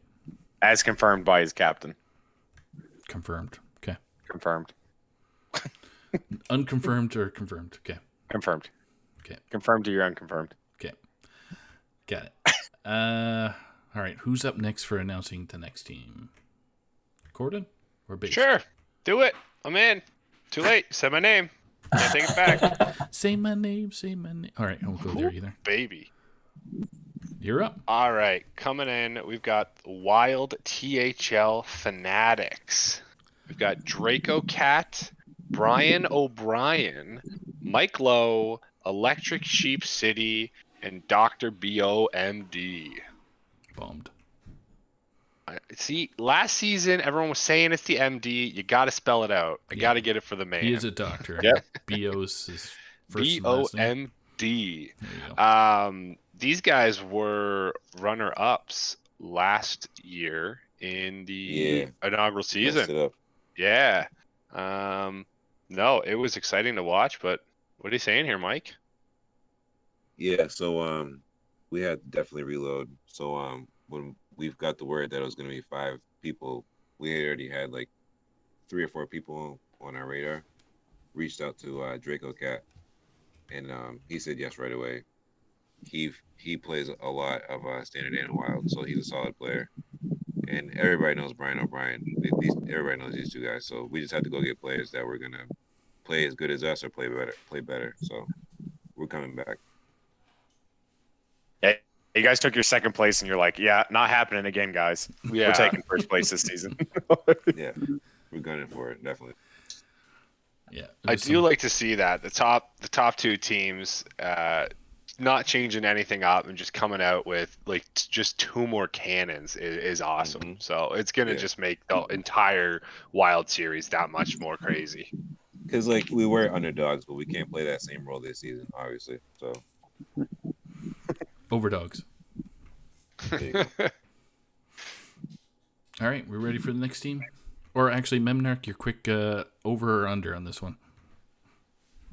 As confirmed by his captain. Confirmed. Okay. Confirmed. Unconfirmed or confirmed? Okay. Confirmed. Okay. Confirmed to your unconfirmed. Okay. Got it. All right. Who's up next for announcing the next team? Koroden or Base? Sure, do it. I'm in. Too late. Said my name. Can't take it back. Say my name. Say my name. All right. I won't go there either. Baby. You're up. All right, coming in, we've got Wild THL Fanatics. We've got Draco Cat, Brian O'Brien, MikeLowe, Electric Sheep City, and Dr. BOMD. Bummed. See, last season, everyone was saying it's the MD. You got to spell it out. I got to get it for the man. He is a doctor. Yep. BO's his first and last name. BOMD. There you go. These guys were runner-ups last year in the inaugural Messed season. it up. Yeah. No, it was exciting to watch, but what are you saying here, Mike? Yeah, so we had to definitely reload. So when we've got the word that it was going to be 5 people, we already had like 3 or 4 people on our radar. Reached out to Draco Cat, and he said yes right away. He plays a lot of Standard and Wild, so he's a solid player. And everybody knows Brian O'Brien. Everybody knows these 2 guys, so we just had to go get players that were gonna play as good as us or play better. So we're coming back. Yeah, you guys took your second place, and you're like, yeah, not happening again, guys. Yeah. We're taking first place this season. Yeah, we're gunning for it, definitely. Yeah. it I was do like to see that the top 2 teams not changing anything up and just coming out with like just 2 more cannons is awesome. Mhm. So it's gonna Yeah. just make the entire Wild series that much more crazy. Because like we were underdogs, but we can't play that same role this season, obviously. So Overdogs. there you go. All right. We're ready for the next team? Or actually, Memnarch, your quick over or under on this one.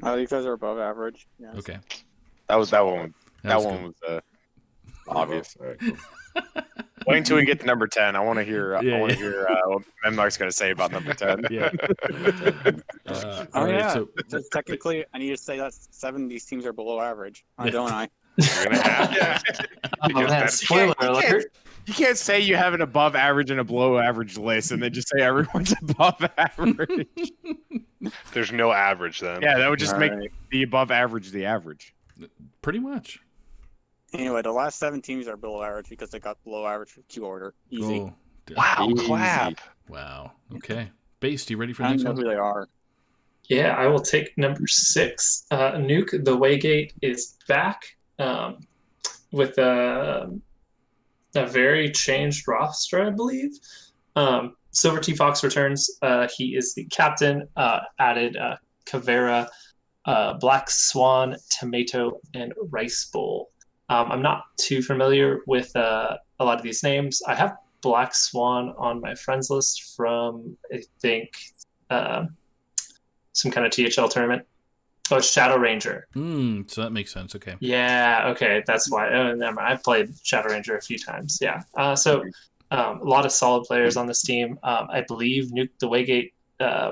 these guys are above average. Yeah. Okay. that one. That was one was obvious. All right, cool. Wait until we get to number 10. I want to hear. Yeah, I want yeah. to hear what Memnarch's going to say about number 10. Yeah. Oh all right. yeah. So So technically, I need to say that 7 of these teams are below average, Yeah. don't I? You're gonna have to. Oh, man, that's- spoiler alert. You can't say you have an above average and a below average list, and then just say everyone's above average. There's no average then. Yeah, that would just All make right. the above average the average. pretty much. Anyway, the last 7 teams are below average because they got below average Q order. Easy. Oh, Wow, Easy. clap. wow. Okay. Base, you ready for the I don't next know one? who they are. Yeah, I will take number 6. Nuke the Waygate is back with a very changed roster, I believe. Silver T Fox returns. He is the captain. Added Kavera, Black Swan, Tomato, and Rice Bowl. I'm not too familiar with a lot of these names. I have Black Swan on my friends list from, I think, some kind of THL tournament. Oh, it's Shadow Ranger. So that makes sense. Okay. Yeah, okay, that's why. Oh, never mind. I've played Shadow Ranger a few times. Yeah. So a lot of solid players on this team. I believe Nuke the Waygate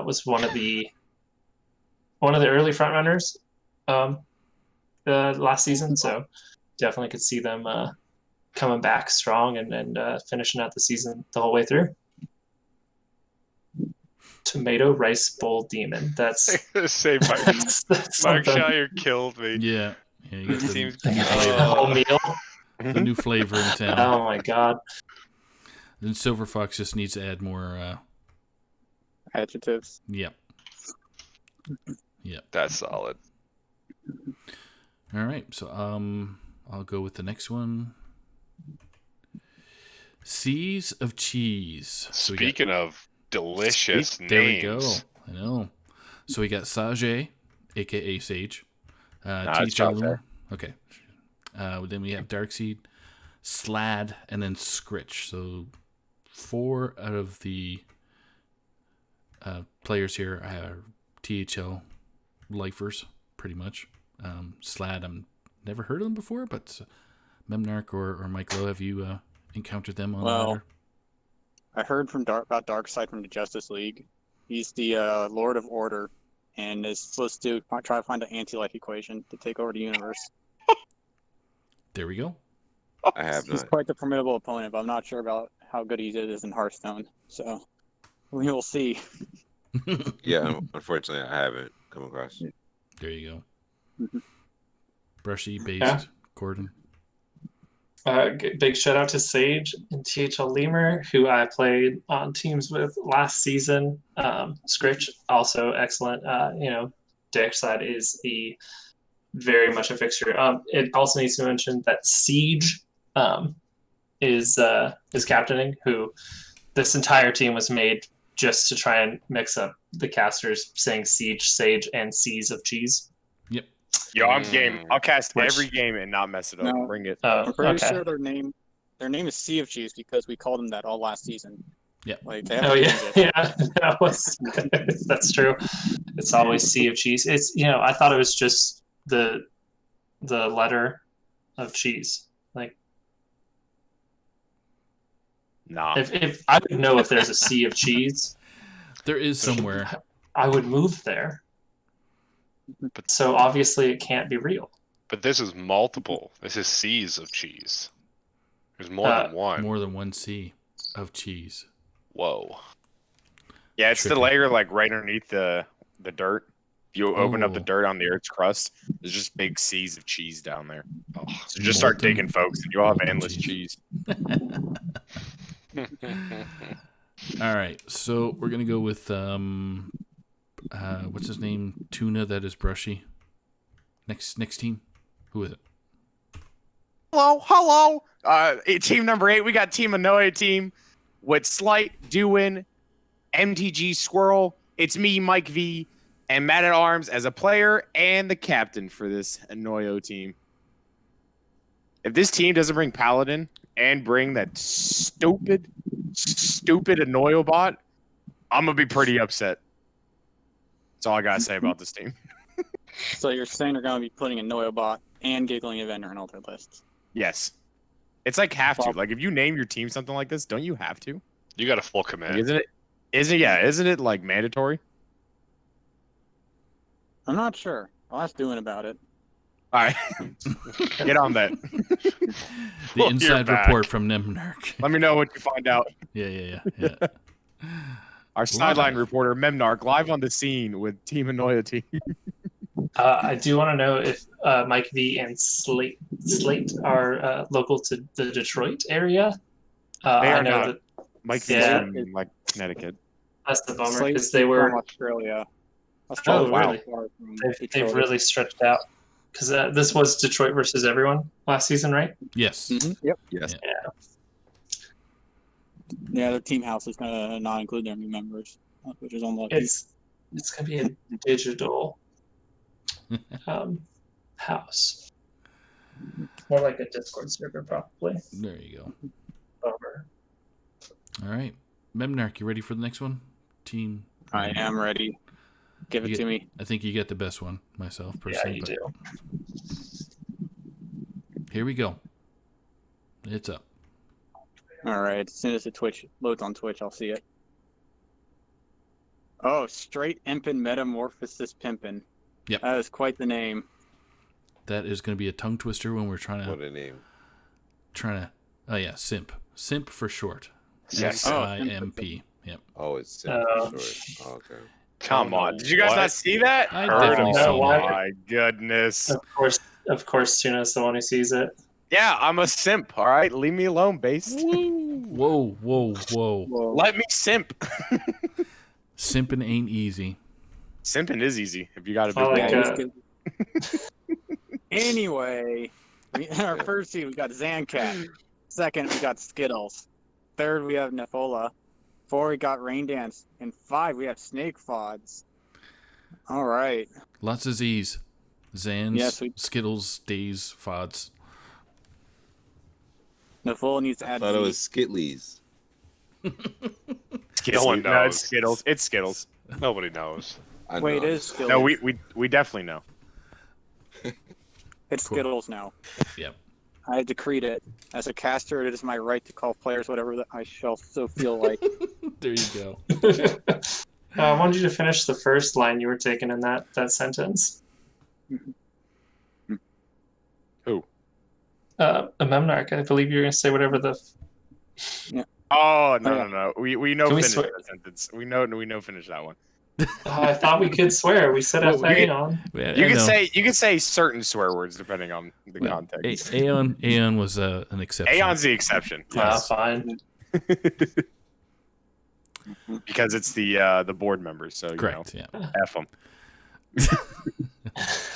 was one of the early front runners last season. So definitely could see them coming back strong and finishing out the season the whole way through. Tomato Rice Bowl Demon. That's Say Mike. that's Mark something. Shire killed me. Yeah. You get It seems The whole meal. the new flavor in town. Oh my god. Then Silver Fox just needs to add more. Adjectives. Yep. That's solid. All right. So I'll go with the next one. Seas of Cheese. So Speaking of delicious names. there we go. I know. So we got Sage, aka Sage. it's THL. Sage. Okay. Then we have Darkseed, Slad, and then Scritch. So 4 out of the players here are THL lifers, pretty much. Slad, I've never heard of them before, but memnarch or MikeLowe, have you encountered them on the ladder? I heard about Darkseid from the Justice League. He's the Lord of Order, and is supposed to try to find an anti-life equation to take over the universe. There we go. I have He's not. quite the formidable opponent, but I'm not sure about how good he is in Hearthstone. So we will see. Yeah, unfortunately, I haven't come across. There you go. Mhm. Brushy, based, Yeah. Koroden. Big shout out to Sage and THL Lemur, who I played on teams with last season. Scritch, also excellent. Dark Side is very much a fixture. It also needs to mention that Siege is captaining, who this entire team was made just to try and mix up the casters saying Siege, Sage, and Seas of Cheese. Yep. Yo, I'm game. I'll cast Which- every game and not mess it up. No. Bring it. I'm pretty okay. sure their name is Sea of Cheese because we called them that all last season. Yeah. Like they Oh haven't yeah, changed it. yeah, that's true. It's always Sea of Cheese. It's I thought it was just the letter of cheese. Like Nah. if I would know if there's a Sea of Cheese, There is somewhere. I would move there. But so obviously it can't be real. But this is multiple. This is seas of cheese. There's more than one. More than one sea of cheese. Whoa. Yeah, it's the Trippy. layer like right underneath the dirt. If you open up the Oh. dirt on the Earth's crust, there's just big seas of cheese down there. Oh. So just start Molten- digging, folks, and you'll have molten endless cheese. cheese. All right. So we're going to go with, what's his name? Tuna, that is Brushy. Next team. Who is it? Hello. Team number 8, we got Team Anoia team with Slight, Dewin, MTG Squirrel. It's me, Mike V, and Matt at Arms as a player and the captain for this Anoio team. If this team doesn't bring Paladin and bring that stupid Anoio bot, I'm going to be pretty upset. That's all I got to say about this team. So you're saying they're going to be putting a Noyobot and Giggling Avenger in all their lists? Yes. It's like have to. Well- Like if you name your team something like this, don't you have to? You got a full Like, command. isn't it like mandatory? I'm not sure. I'll ask Dewin about it. All right. Get on that. The Well, inside you're report back. from Memnarch. Let me know what you find out. Yeah. Our sideline Live. reporter, Memnarch, live on the scene with Team Anoia team. I do want to know if Mike V and Slate are local to the Detroit area. They I are know not. that Mike Yeah. from like Connecticut. That's the bummer Slate because they from were. Australia. Oh, Australia really? far from They've Detroit. really stretched out because this was Detroit versus everyone last season, right? Yes. Yep. Yes. Yeah, the team house is gonna not include their new members, which is unlucky. It's gonna be a digital house, more like a Discord server, probably. There you go. Bummer. All right. Memnarch, you ready for the next one? Team. I am ready. Give it to me. I think you get the best one myself, Yeah, personally. you but do. Here we go. It's up. All right. As soon as the Twitch loads on Twitch, I'll see it. Oh, straight impin metamorphosis pimpin. Yep. That is quite the name. That is going to be a tongue twister when we're What a name. Oh yeah, simp. Simp for short. Yes. SIMP. Yep. Oh, it's simple. Short. Oh, okay. Come on. Did you guys What? not see that? I Oh definitely saw that. my goodness. Of course, Tuna's the one who sees it. Yeah, I'm a simp. All right, leave me alone, based. Whoa. Whoa. Let me simp. Simping ain't easy. Simping is easy if you got a big I like, ball. Anyway, in our first seed, we got Zancat. Second, we got Skittles. Third, we have Nefola. 4, we got Rain Dance. And 5, we have Snake Fods. All right. Lots of Z's. Zans, Yes, Skittles, Days, Fods. Nefola needs to I add thought it Z. was Skitleys. No one No, knows. it's Skittles. It's Skittles. Nobody knows. I Wait, know. it is Skittles. No, we definitely know. It's Cool. Skittles now. Yep. I decreed it. As a caster, it is my right to call players whatever that I shall so feel like. There you go. I wanted you to finish the first line you were taking in that sentence. Who? A memnarch. I believe you're going to say whatever the. Oh no Oh, yeah. no. We know Can we finish swear? that sentence. We know finish that one. I thought we could swear. We said Well, Aeon. Yeah, You I know. can say certain swear words depending on the Well, context. Aeon was an exception. Aeon's the exception. Yes. Fine. Because it's the board members, so Correct. you Yeah. know, F them.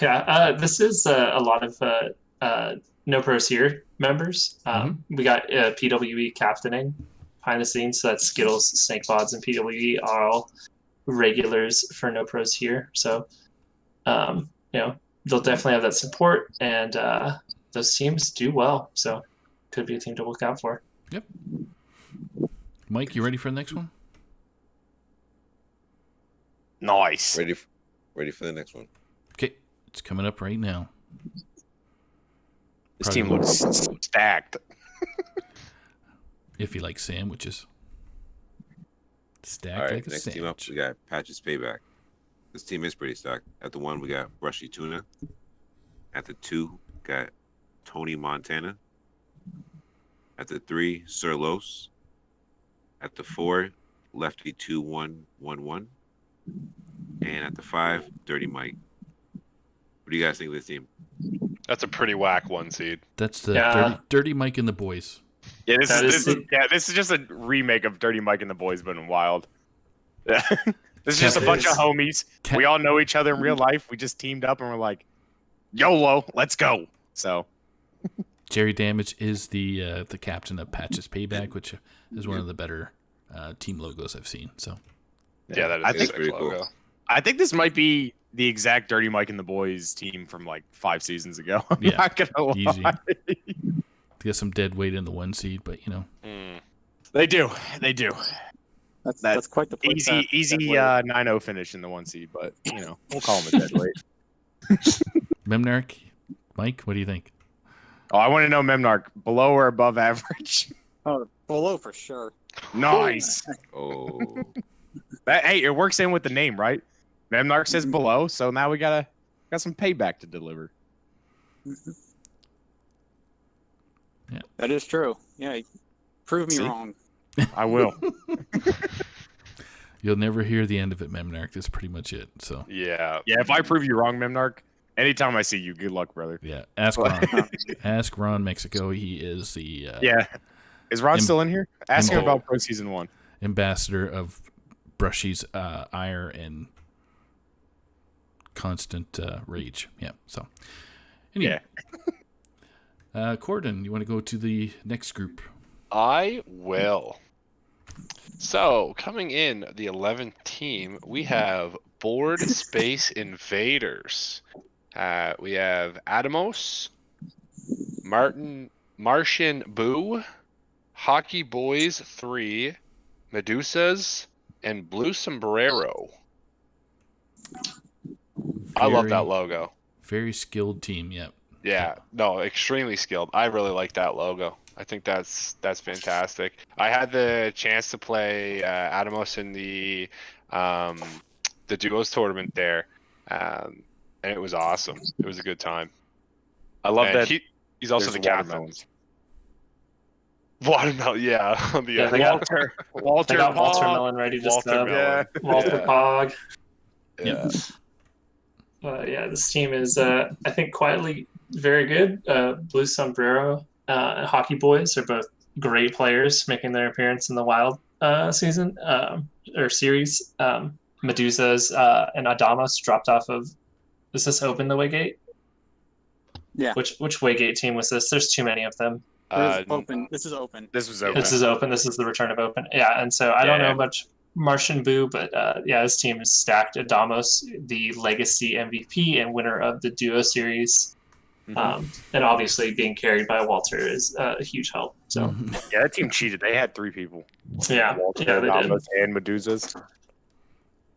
Yeah. This is a lot of No Pros Here members. We got PWE captaining behind the scenes. So that's Skittles, Snake Pods, and PWE are all regulars for No Pros Here. So, you know, they'll definitely have that support, and those teams do well. So, could be a team to look out for. Mike, you ready for the next one? Nice. Ready for the next one. Okay, it's coming up right now. This team looks stacked. If you like sandwiches. Stacked All right, like a next sandwich. team up, we got Patches Payback. This team is pretty stacked. At the 1, we got BrushyTuna. At the 2, got Tony Montana. At the 3, Sir Los. At the 4, Lefty 2111. And at the 5, Dirty Mike. What do you guys think of this team? That's a pretty whack 1 seed. That's the Yeah. dirty Mike and the boys. Yeah, this That is is this is just a remake of Dirty Mike and the Boys, but in wild. Yeah. This is just a bunch of homies. We all know each other in real life. We just teamed up and we're like, YOLO, let's go. So Jerry Damage is the captain of Patches Payback, which is one of the better team logos I've seen. So Yeah, that is I a think sick pretty logo. cool. I think this might be the exact Dirty Mike and the Boys team from like 5 seasons ago. I'm Yeah, not gonna lie. easy. Get some dead weight in the 1 seed, but you know. Mm. They do. That's quite the place Easy that way. 9-0 finish in the 1 seed, but you know, we'll call them a dead weight. Memnarch, Mike, what do you think? Oh, I want to know Memnarch, below or above average? Oh, below for sure. Nice. Oh, Hey, it works in with the name, right? Memnarch says below, so now we got some payback to deliver. That is true. Yeah, prove me See? wrong. I will. You'll never hear the end of it, Memnarch. That's pretty much it. So Yeah. Yeah, if I prove you wrong, Memnarch, anytime I see you, good luck, brother. yeah, ask Ron. Ask Ron Mexico. He is the Yeah. Is Ron still in here? Ask him Im- about Pro Season 1. ambassador of Brushy's ire and constant rage. Yeah. So, anyway. Koroden, you want to go to the next group? I will. So, coming in the 11th team, we have Board Space Invaders. We have Adamos, Martian Boo, Hockey Boys 3, Medusas, and Blue Sombrero. I love that logo. Very skilled team, yep. Yeah, no, extremely skilled. I really like that logo. I think that's fantastic. I had the chance to play Adamos in the duos tournament there, and it was awesome. It was a good time. I love that. He's also the captain. Watermelon, yeah. On the Yeah, they got Walter Pog. Watermelon ready to Walter sub. Melon. Walter Pog. Yeah. Yeah, this team is, I think, quietly very good. Blue Sombrero and Hockey Boys are both great players making their appearance in the Wild season or series. Medusas and Adamas dropped off of. Is this Open the Waygate? Yeah. Which Waygate team was this? There's too many of them. Open. This is open. This was open. This is Open. This is the return of Open. Yeah, and so I don't know much Martian Boo, but yeah, this team is stacked. Adamos, the legacy MVP and winner of the duo series. And obviously being carried by Walter is a huge help. So yeah, that team cheated. They had 3 people. Yeah, Walter, yeah, they did. and Medusas.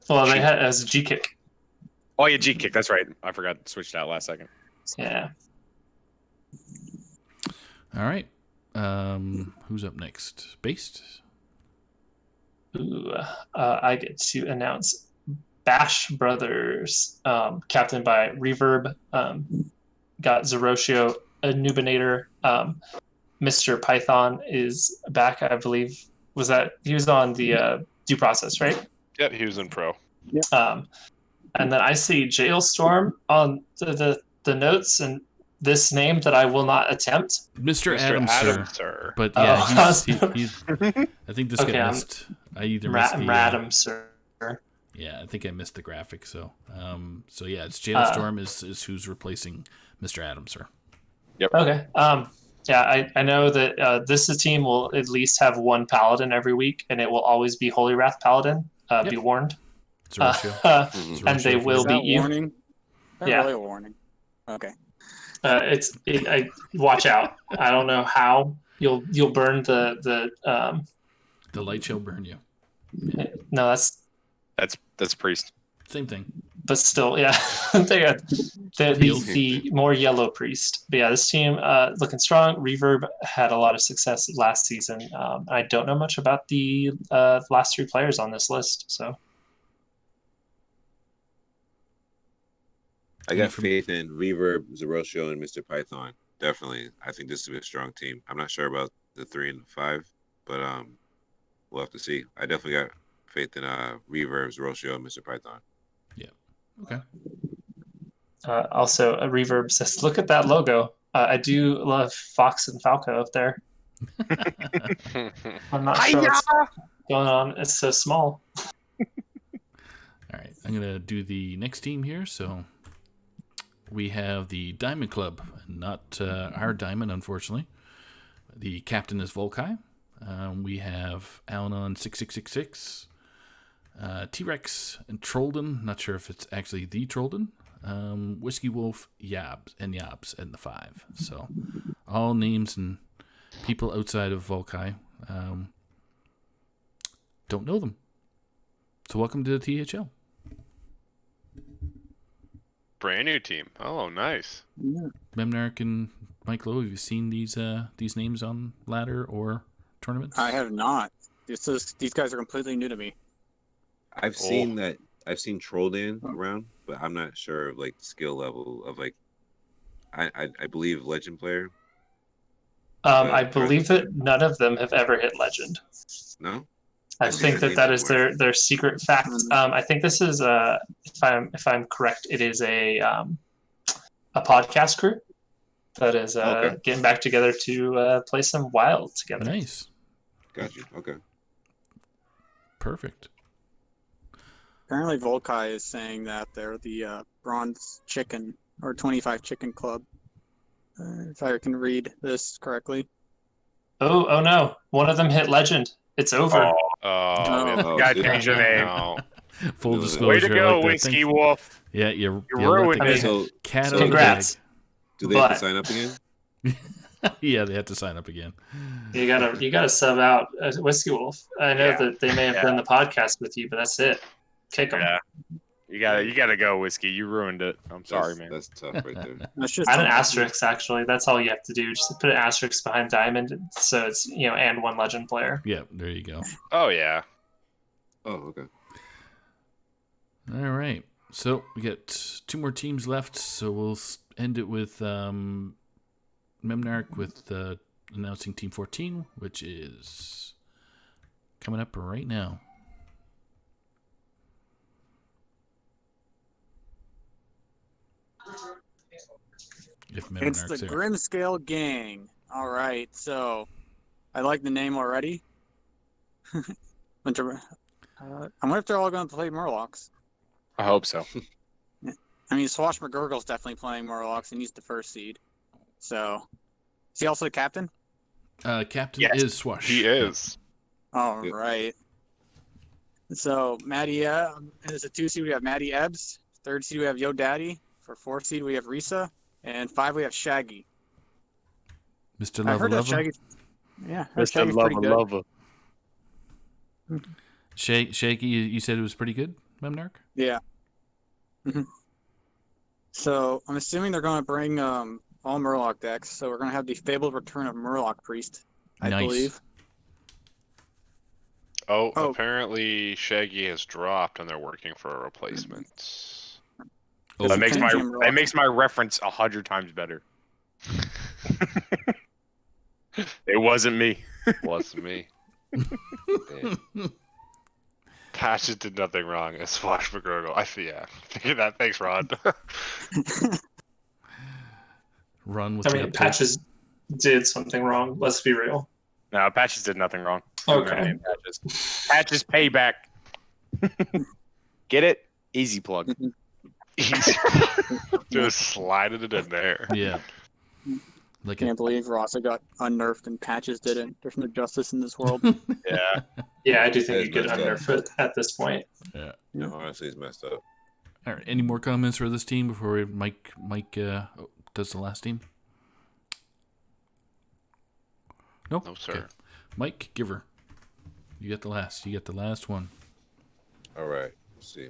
Well, they had as a G kick. Oh yeah, G kick. That's right. I forgot to switch that last second. Yeah. All right. Who's up next? Based. Ooh, I get to announce Bash Brothers, captained by Reverb. Got Zeroshio, Anubinator. Mr. Python is back, I believe. He was on the Due Process, right? Yep, he was in Pro. And then I see Jailstorm on the notes, and this name that I will not attempt. Mr. Adams, sir. But Oh. yeah, he's I think this Okay, got missed. I either missed the Radam, sir. Yeah, I think I missed the graphic. So yeah, it's Jailstorm is who's replacing Mr. Adams, sir. Yep. Okay. Yeah, I know that this team will at least have one Paladin every week, and it will always be Holy Wrath Paladin. Be warned. Zeroshio. And they will beat you. Warning? Is that Yeah. really a warning? Okay. Watch out. I don't know how you'll burn the light shall burn you. No, that's priest. Same thing. but still, yeah, the more yellow priest. But yeah, this team looking strong. Reverb had a lot of success last season. I don't know much about the last 3 players on this list, so. I got faith in Reverb, Zeroshio, and Mr. Python. Definitely. I think this is a strong team. I'm not sure about the 3 and 5, but we'll have to see. I definitely got faith in Reverb, Zeroshio, and Mr. Python. Yeah. Okay. Also, a Reverb says, look at that logo. I do love Fox and Falco up there. I'm not sure what's going on. It's so small. All right. I'm going to do the next team here. So we have the Diamond Club, not our Diamond, unfortunately. The captain is Volkai. We have Alanon 6666, T-Rex, and Trolden. Not sure if it's actually the Trolden. Whiskey Wolf, Yabs, and the 5. So all names and people outside of Volkai. Don't know them. So welcome to the THL. Brand new team. Oh, nice. Yeah. memnarch and MikeLowe, have you seen these names on ladder or tournaments? I have not. These guys are completely new to me. I've seen that. I've seen Trolden around, but I'm not sure of like skill level of like. I believe legend player. I believe that none of them have ever hit legend. No. I think that is their secret fact. I think this is if I'm correct, it is a podcast crew that is getting back together to play some Wild together. Nice. Got you. Okay. Perfect. Apparently Volkai is saying that they're the Bronze Chicken or 25 Chicken Club. If I can read this correctly. Oh no! One of them hit legend. It's over. Oh, we have Oh, Gotta shit. change your name. No. Full Way to disclosure. Way to go, I like that. Whiskey Thanks. Wolf. Yeah, you ruined let it. the So, cat so out of the Congrats. do they have to But- sign up again? bag. Yeah, they have to sign up again. You gotta sub out Whiskey Wolf. I know Yeah. that they may have Yeah. done the podcast with you, but that's it. Kick them. Yeah. You gotta go, Whiskey. You ruined it. I'm sorry, man. That's tough right there. That's just Add an asterisk. Actually, that's all you have to do. Just put an asterisk behind Diamond, so it's and one legend player. Yeah, there you go. Oh, yeah. Oh, okay. All right. So we got 2 more teams left. So we'll end it with memnarch with announcing Team 14, which is coming up right now. If It's memnarch's the there. Grimscale Gang. All right, so I like the name already. I wonder if they're all going to play Murlocs. I hope so. I mean, Swash McGurgle's definitely playing Murlocs, and he's the first seed. So, is he also the captain? Captain Yes. is Swash. He is. All Yep. right. So, Maddie, as a 2 seed, we have Maddie Ebbs. 3rd seed, we have Yo Daddy. For 4th seed, we have Risa. And 5, we have Shaggy. Mr. I Lava heard that Lava. Shaggy. Yeah, I heard Mr. Shaggy's pretty Lover, good. lover. Shaky, you said it was pretty good, memnarch? Yeah. So I'm assuming they're going to bring all Murloc decks. So we're going to have the Fabled Return of Murloc Priest, I Nice. believe. Oh, Oh. apparently Shaggy has dropped and they're working for a replacement. Oh, That Pentagram makes my reference 100 times better. It wasn't me. Wasn't me. Damn. Patches did nothing wrong. It's Swash McGurgle. I figured that. Thanks, Rod. Run with I the mean, update. Patches did something wrong. Let's be real. No, Patches did nothing wrong. Okay. Patches payback. Get it? Easy plug. Easy. Just slided it in there. Yeah. Like Can't believe Rasa got unnerfed and Patches didn't. There's no justice in this world. Yeah. Yeah, I do think you That's could messed up. unnerf it at this point. No, honestly, it's messed up. All right. Any more comments for this team before Mike does the last team? No, No, sir. Okay. Mike, give her. You get the last. You get the last one. All right. Let's see.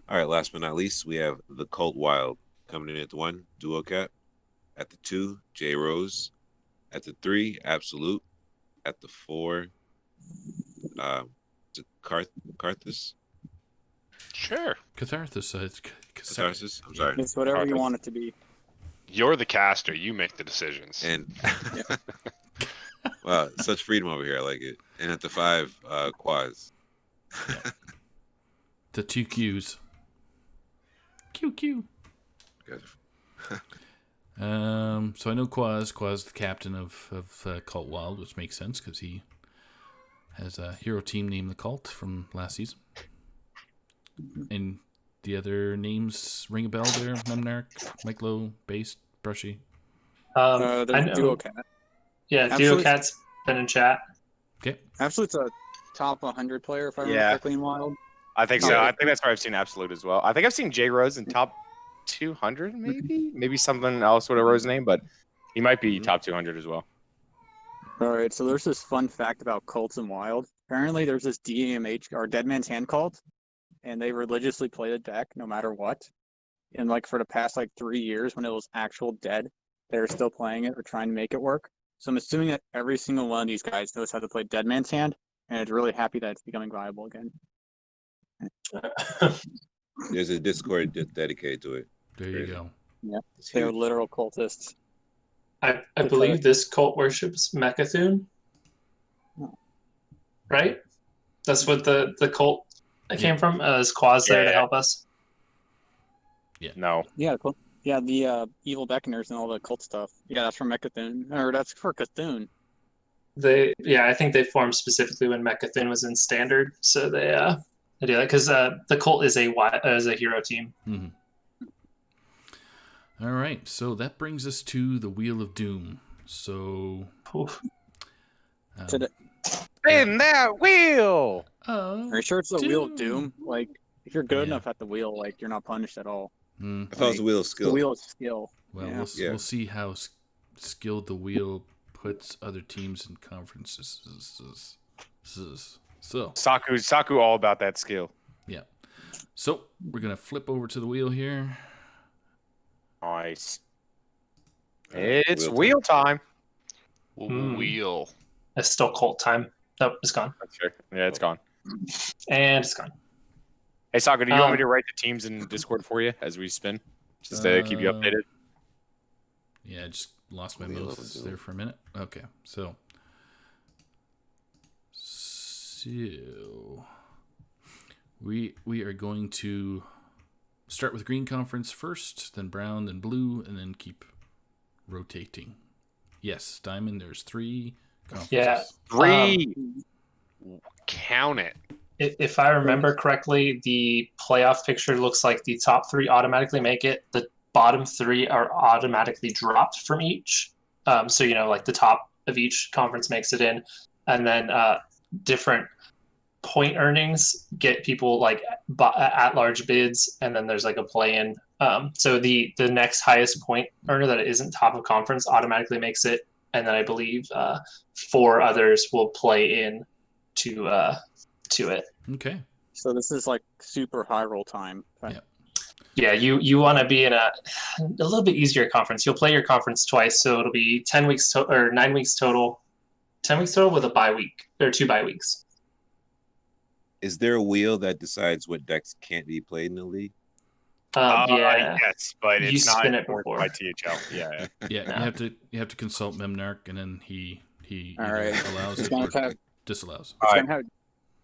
All right. Last but not least, we have the Cult Wild coming in at the 1, Duo Cat. At the 2, J Rose. At the 3, Absolute. At the 4, is it Carthus? Sure. Catharsis. Catharsis. I'm sorry. It's whatever you Carthus. want it to be. You're the caster. You make the decisions. And wow, such freedom over here. I like it. And at the 5, Quaz. The 2 Qs. QQ. Gotcha. So I know Quaz the captain of Cult Wild, which makes sense because he has a hero team named the Cult from last season. And the other names ring a bell there? Memnarch, MikeLowe, Base, Brushy. I There's know. Duo Cat. Yeah, Absolute- DuoCat's been in chat. Okay. Absolute's a top 100 player, if I remember Yeah. correctly, in Wild. I think so. Yeah. I think that's where I've seen Absolute as well. I think I've seen J Rose in top 200, maybe something else with a Rose name, but he might be top 200 as well. All right, so there's this fun fact about cults in Wild. Apparently, there's this DMH or Dead Man's Hand cult, and they religiously play the deck no matter what. And like for the past 3 years, when it was actual dead, they're still playing it or trying to make it work. So I'm assuming that every single one of these guys knows how to play Dead Man's Hand, and it's really happy that it's becoming viable again. There's a Discord dedicated to it. There you go. It's They're huge. literal cultists. I believe this cult worships Mechathune. Right? That's what the cult came from? Is Quaz there to Yeah. help us? No. Yeah, cool. Yeah, the evil beckoners and all the cult stuff. Yeah, that's from Mechathune, or that's for Cthulhu. I think they formed specifically when Mechathin was in standard, so they do that because the Cult is a hero team. Mm-hmm. All right, so that brings us to the Wheel of Doom. So, spin that wheel. Are you sure it's the Wheel of Doom? Like, if you're good enough at the wheel, like you're not punished at all. I thought it was the wheel of skill. The wheel of skill. Well, we'll see how skilled the wheel puts other teams in conferences. So Saku all about that skill. Yeah. So we're gonna flip over to the wheel here. Nice. It's wheel time. Wheel. It's still Cult time. Nope, it's gone. That's fair. Yeah, it's gone. And it's gone. Hey, Saku, do you want me to write the teams in Discord for you as we spin? Just to keep you updated? Yeah, I just lost my mouse there for a minute. Okay, so we are going to start with green conference first, then brown, then blue, and then keep rotating. Yes, Diamond, there's 3 conferences. Yeah. 3. Count it. If I remember correctly, the playoff picture looks like the top 3 automatically make it. The bottom 3 are automatically dropped from each. So, like the top of each conference makes it in. And then different point earnings get people like at large bids. And then there's like a play-in. So the next highest point earner that isn't top of conference automatically makes it. And then I believe 4 others will play in to it. Okay. So this is like super high roll time. Yeah. Yeah, you want to be in a little bit easier conference. You'll play your conference twice, so it'll be 10 weeks or 9 weeks total. 10 weeks total with a bye week or 2 bye weeks. Is there a wheel that decides what decks can't be played in the league? Yes, but You it's not spin it enforced before. by THL. Yeah. Yeah, you have to consult memnarch, and then he All either right. allows It's it gonna or have, disallows. it's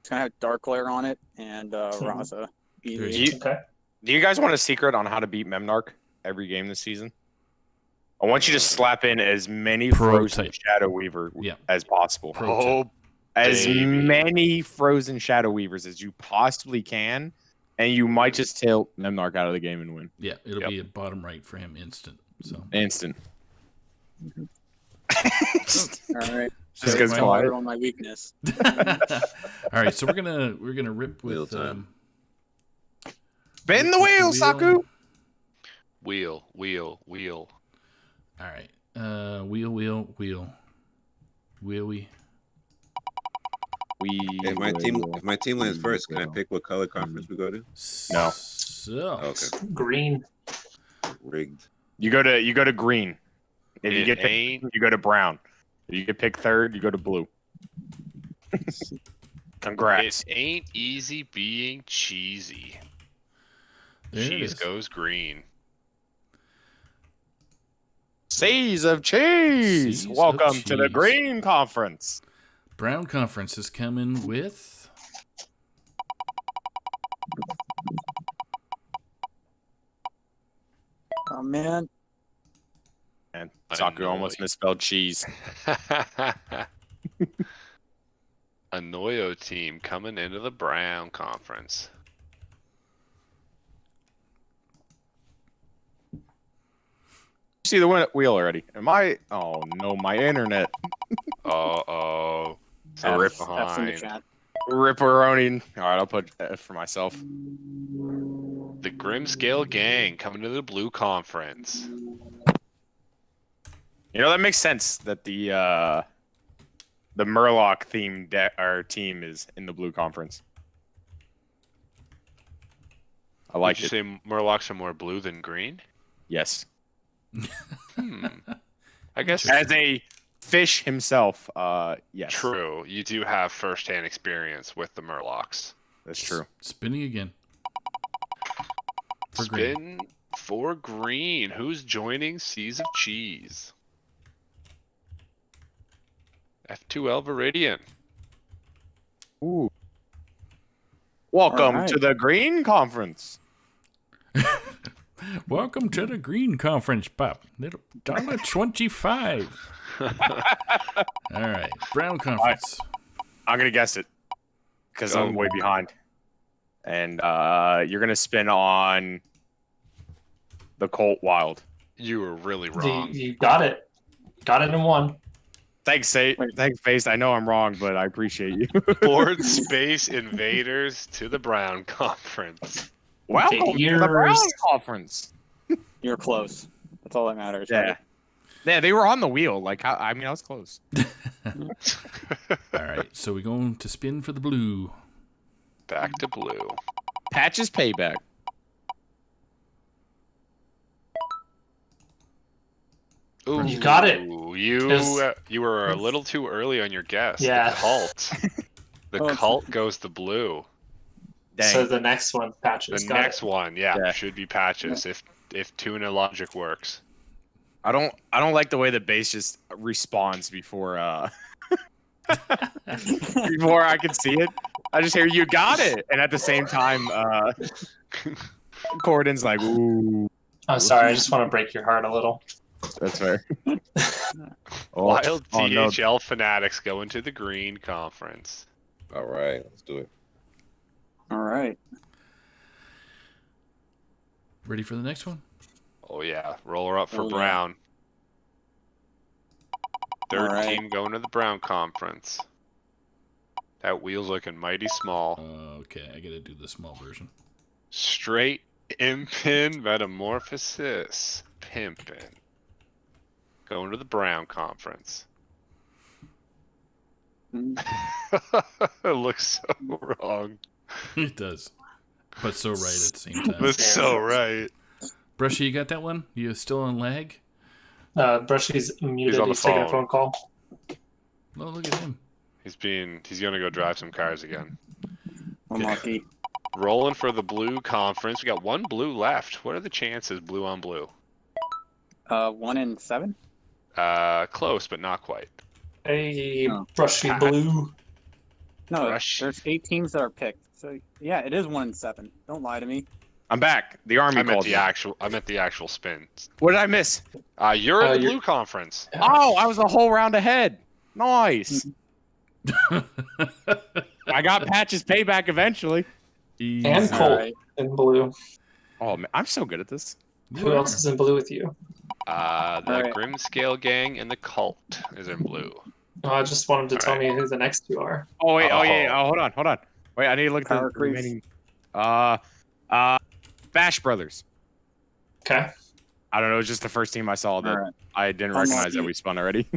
gonna have Dark Glare on it and Raza. Very Easy. Okay. Do you guys want a secret on how to beat memnarch every game this season? I want you to slap in as many frozen Shadow Weaver as possible. As many frozen Shadow Weavers as you possibly can, and you might just tilt memnarch out of the game and win. Yeah, it'll be a bottom right for him instant. So instant. All right. Just because on my weakness. All right, so we're gonna rip with spin the wheel, Saku. Wheel. All right, wheel. If my team lands first, can I pick what color conference we go to? No. So Okay. Green. Rigged. You go to green. If you get picked, you go to brown. If you get picked third, you go to blue. Congrats. It ain't easy being cheesy. There it Cheese is. goes green. Seas of cheese. Seas of Welcome to the cheese. green conference. Brown conference is coming with Oh man. And Saku almost misspelled cheese. A Noyo team coming into the Brown Conference. See the wheel already. Oh no, my internet. Uh-oh. So F we're in the behind. chat. Ripperoni. All right, I'll put F for myself. The Grimscale Gang coming to the Blue Conference. You know, that makes sense that the Murloc themed team is in the blue conference. I like Did it. you say Murlocs are more blue than green? Yes. I guess As a fish himself, yes. true. You do have first-hand experience with the Murlocs. That's true. spinning again. For green. Spin for green. Who's joining Seas of Cheese? F2L Viridian. Ooh. Welcome All right. to the green conference. Welcome to the Green Conference, Pop. $1.25. All right, Brown Conference. I'm gonna guess it because I'm way behind. And you're gonna spin on the Colt Wild. You were really wrong. You got it. Got it in one. Thanks, Thanks, Face. I know I'm wrong, but I appreciate you. Board Space Invaders to the Brown Conference. Welcome to the Brown Conference. You're close. That's all that matters. Yeah. Right? Yeah, they were on the wheel. Like, I mean, I was close. All right, so we're going to spin for the blue. Back to blue. Patches payback. Ooh, You got it. You were a little too early on your guess. Yeah. The cult. The cult goes the blue. Dang. So the next one, Patches. The got next it. one, should be Patches if tuna logic works. I don't like the way the base just responds before before I can see it. I just hear you got it, and at the same time, Koroden's like, ooh. I'm sorry. I just want to break your heart a little. That's fair. Wild no. THL fanatics go into the Green Conference. All right, let's do it. All right. Ready for the next one? Oh yeah, roller up for Oh, yeah. Brown. Third All right. team going to the Brown Conference. That wheel's looking mighty small. Okay, I gotta do the small version. Straight Impin Metamorphosis. Pimpin'. Going to the Brown Conference. It looks so wrong. It does, but so right at the same time. But so right. Brushy, you got that one? You still on lag? Brushy's muted. on the He's taking a phone. phone call. Oh, look at him. He's gonna go drive some cars again. Unlucky. Rolling for the Blue Conference. We got one blue left. What are the chances blue on blue? 1 in 7. Close, but not quite. Hey, Oh. Brushy Blue. No, Rush. there's 8 teams that are picked. So yeah, it is 1 in 7. Don't lie to me. I'm back. The army I meant called the me. actual spin. What did I miss? You're in the you're- Blue Conference. Oh, I was a whole round ahead. Nice. I got Patches payback eventually. Easy. And Colt Alright. in blue. Oh man, I'm so good at this. Who else is in blue with you? The Alright. Grimscale Gang and the Cult is in blue. Oh, I just wanted to tell Alright. me who the next two are. Oh wait, Oh. hold on. Wait, I need to look at Power the creeps. remaining. Bash Brothers. Okay. I don't know. It was just the first team I saw that Alright. I didn't recognize that Unlucky. we spun already.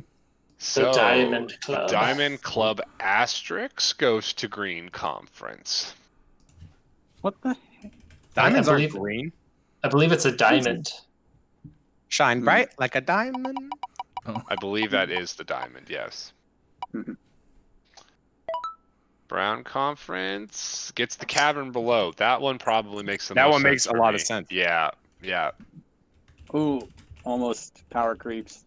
So Diamond Club. Diamond Club Asterix goes to Green Conference. What the? Diamonds I aren't believe- green. I believe it's a diamond. Shine bright like a diamond. I believe that is the diamond, yes. Mhm. Brown Conference gets the cavern below. That one probably makes the That most one makes sense a for lot me. of sense. Yeah. Ooh, almost power creeps.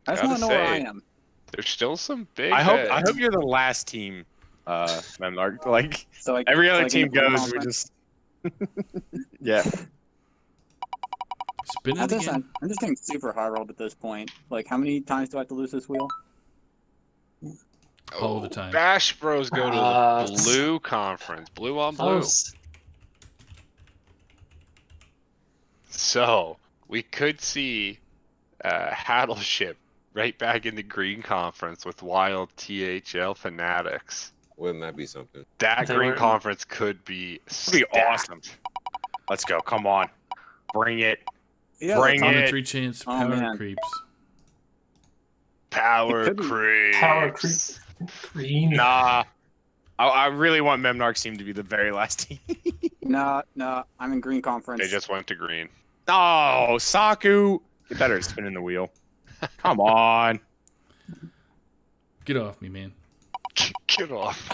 I just Gotta want to know where I say, am. There's still some big I hope heads. you're the last team, memnarch. Like So I, every so other I team get the goes, we conference? just yeah. Spin it again. I'm just getting super high rolled at this point. Like, how many times do I have to lose this wheel? All the time. Bash Bros go to Uh, the Blue Conference. Blue on blue. Close. So we could see Hattleship right back in the Green Conference with wild THL fanatics. Wouldn't that be something? That They Green were- Conference could be That'd be awesome. Let's go. Come on, bring it. Yeah, Bring that's- it. 1 in 3 chance. Oh, Power man. creeps. Power It could be creeps. Power creep. Green. Nah, I really want Memnarch's team to be the very last team. No, I'm in green conference. They just went to green. Oh, Saku, get better at spinning the wheel. Come on. Get off me, man. Get off.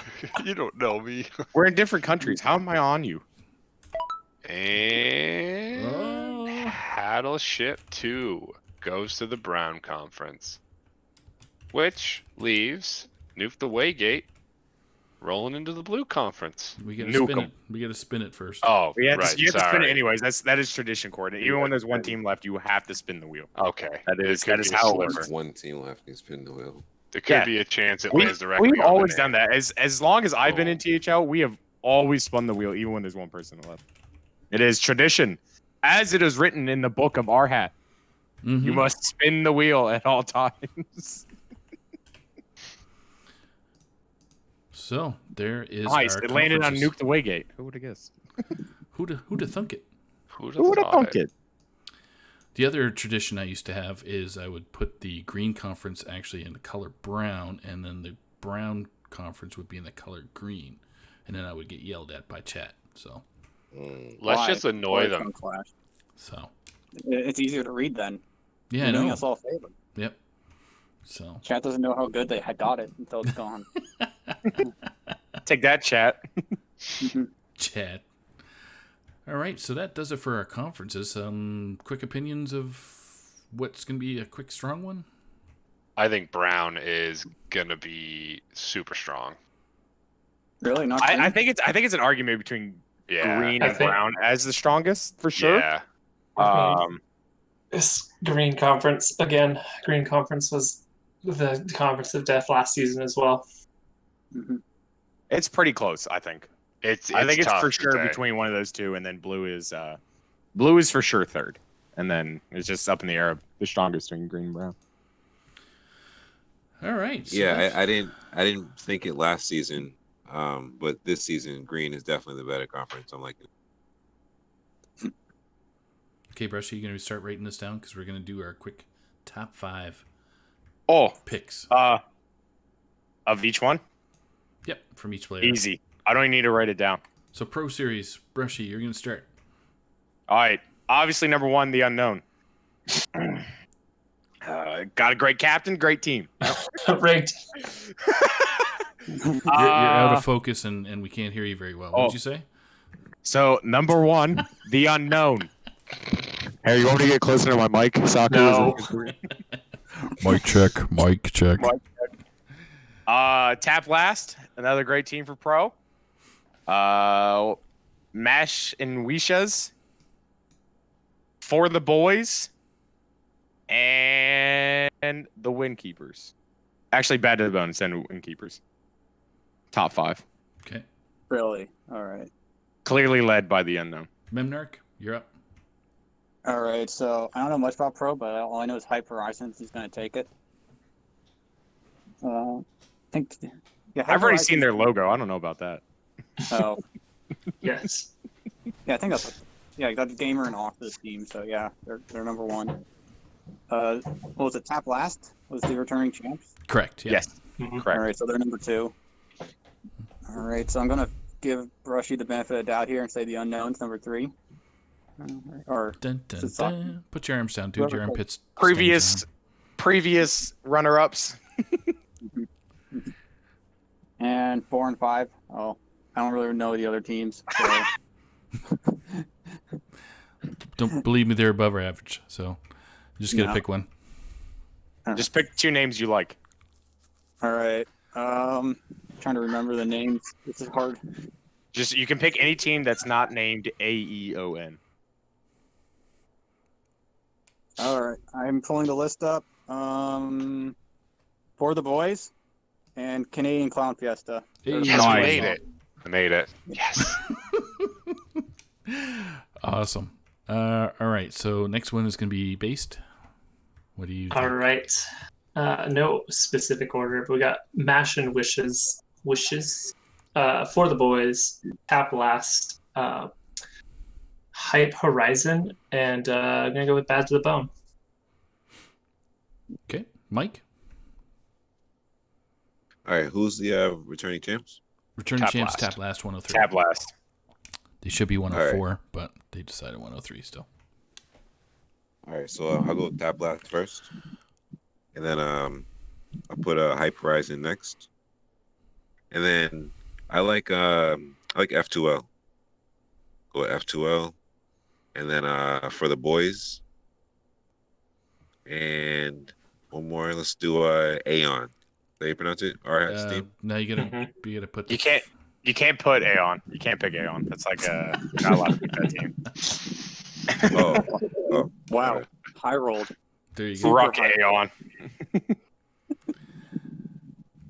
You don't know me. We're in different countries. How am I on you? And Oh. Hattleship 2 goes to the Brown Conference, which leaves Nuke the Waygate Rolling into the blue conference. We gotta Nuke spin 'em. it. We gotta spin it first. Oh, You have right. to spin Sorry. it anyways. That is tradition, Koroden. Even when there's one team left, you have to spin the wheel. Okay. That is There could that is be a how it sliver. works. One team left can spin the wheel. There could Yeah. be a chance it lands directly We've on the always name. done that. As long as I've been Oh. in THL, we have always spun the wheel, even when there's one person left. It is tradition, as it is written in the book of our hat. Mhm. You must spin the wheel at all times. So there is Nice. our It landed on conferences. Nuke the Waygate. Who would have guessed? Who'da thunk it? Who'd Who would have thought thunked it? it? The other tradition I used to have is I would put the green conference actually in the color brown, and then the brown conference would be in the color green, and then I would get yelled at by chat. So, Let's Why? just Why annoy it's them. gonna clash? so It's easier to read then. yeah, I You're doing know. us all a favor. Yep. So Chat doesn't know how good they had got it until it's gone. Take that, chat. chat. All right, so that does it for our conferences. Quick opinions of what's gonna be a quick strong one. I think Brown is gonna be super strong. Really? Not I green? think it's an argument between Yeah. green I and think- brown as the strongest for sure. Yeah. This green conference again. Green conference was the conference of death last season as well. Mhm. It's pretty close, I think. I think it's tough for to sure say. between one of those two, and then blue is for sure third, and then it's just up in the air. The strongest between green and brown. All right. So Yeah, that's- I didn't think it last season, but this season green is definitely the better conference. I'm like, Okay, Brushy, you gonna start writing this down because we're gonna do our quick top 5 Oh, picks. of each one, Yep, from each player. easy. I don't even need to write it down. So Pro Series, Brushy, you're gonna start. All right. Obviously, number one, the unknown. Got a great captain, great team. Rigged. You're out of focus and we can't hear you very well. What did you say? So number one, the unknown. Hey, you want me to get closer to my mic, Saku? No. Mic check. Mic check. Tap Last, another great team for pro. Mash and Wishas. For the boys. And the Windkeepers. Actually, bad to the bone, send Windkeepers. Top 5. Okay. Really? All right. Clearly led by the unknown. Memnarch, you're up. All right. So I don't know much about Pro, but all I know is Hype Horizons. He's going to take it. I think. Yeah, Hype I've already seen Horizons- their logo. I don't know about that. Oh, Yes. yeah. I think that's. Yeah, you got the Gamer and off this team. So yeah, they're number one. What was it? Tap Last was the returning champs. Correct. Yeah. Yes, Mhm. correct. All right, so they're number 2. All right, so I'm gonna give Brushy the benefit of the doubt here and say the unknown's number 3. Or Dun, dun, It's a- dun. Put your arms down, dude. Whoever Your armpits. Previous runner-ups. and 4 and 5. Oh, I don't really know the other teams. So Don't believe me, they're above average. So you just got to No. pick one. Just pick 2 names you like. all right. Trying to remember the names. This is hard. Just you can pick any team that's not named AEON. All right, I'm pulling the list up. For the boys and Canadian Clown Fiesta. Hey, Yes, Nice. we made it. I made it. Yes. Awesome. All right. So next one is going to be based. What do you think? All right. No specific order, but we got Mash and Wishes. For the boys, Tap Last, Hype Horizon, and I'm gonna go with Bad to the Bone. Okay. Mike? all right, who's the returning champs? Returning Tap champs, Last. Tap Last 103. Tab Last. They should be 104, but they decided 103 still. All right, so I'll go with Tap Blast first, and then I'll put a Hype Horizon next, and then I like F2L. Go with F2L, and then for the boys, and one more. Let's do Aeon. How you pronounce it? R-Hat's team? Now you gotta put. You can't put Aeon. You can't pick Aeon. That's like you're not allowed to pick that team. Oh. Wow. Alright. High rolled. There you go. Ruck Aeon.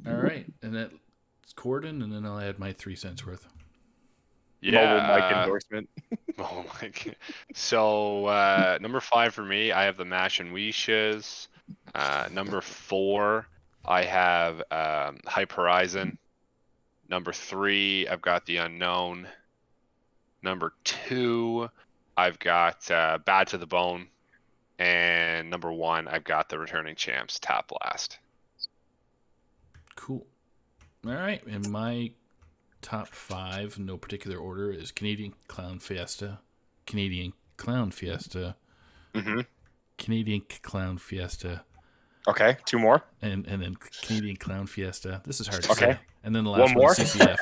All right, and that's Koroden, and then I'll add my 3 cents worth. Yeah. Mobile mic endorsement. Oh my god. So number 5 for me, I have the Mash and Wishes. Number 4, I have Hype Horizon. Number 3, I've got the Unknown. Number 2, I've got Bad to the Bone. And number 1, I've got the Returning Champs, Tap Blast. Cool. All right, and my top 5, no particular order, is Canadian Clown Fiesta, Canadian Clown Fiesta, Canadian Clown Fiesta. Okay, 2 more. And then Canadian Clown Fiesta. This is hard to Okay. say. And then the last One more? CCF.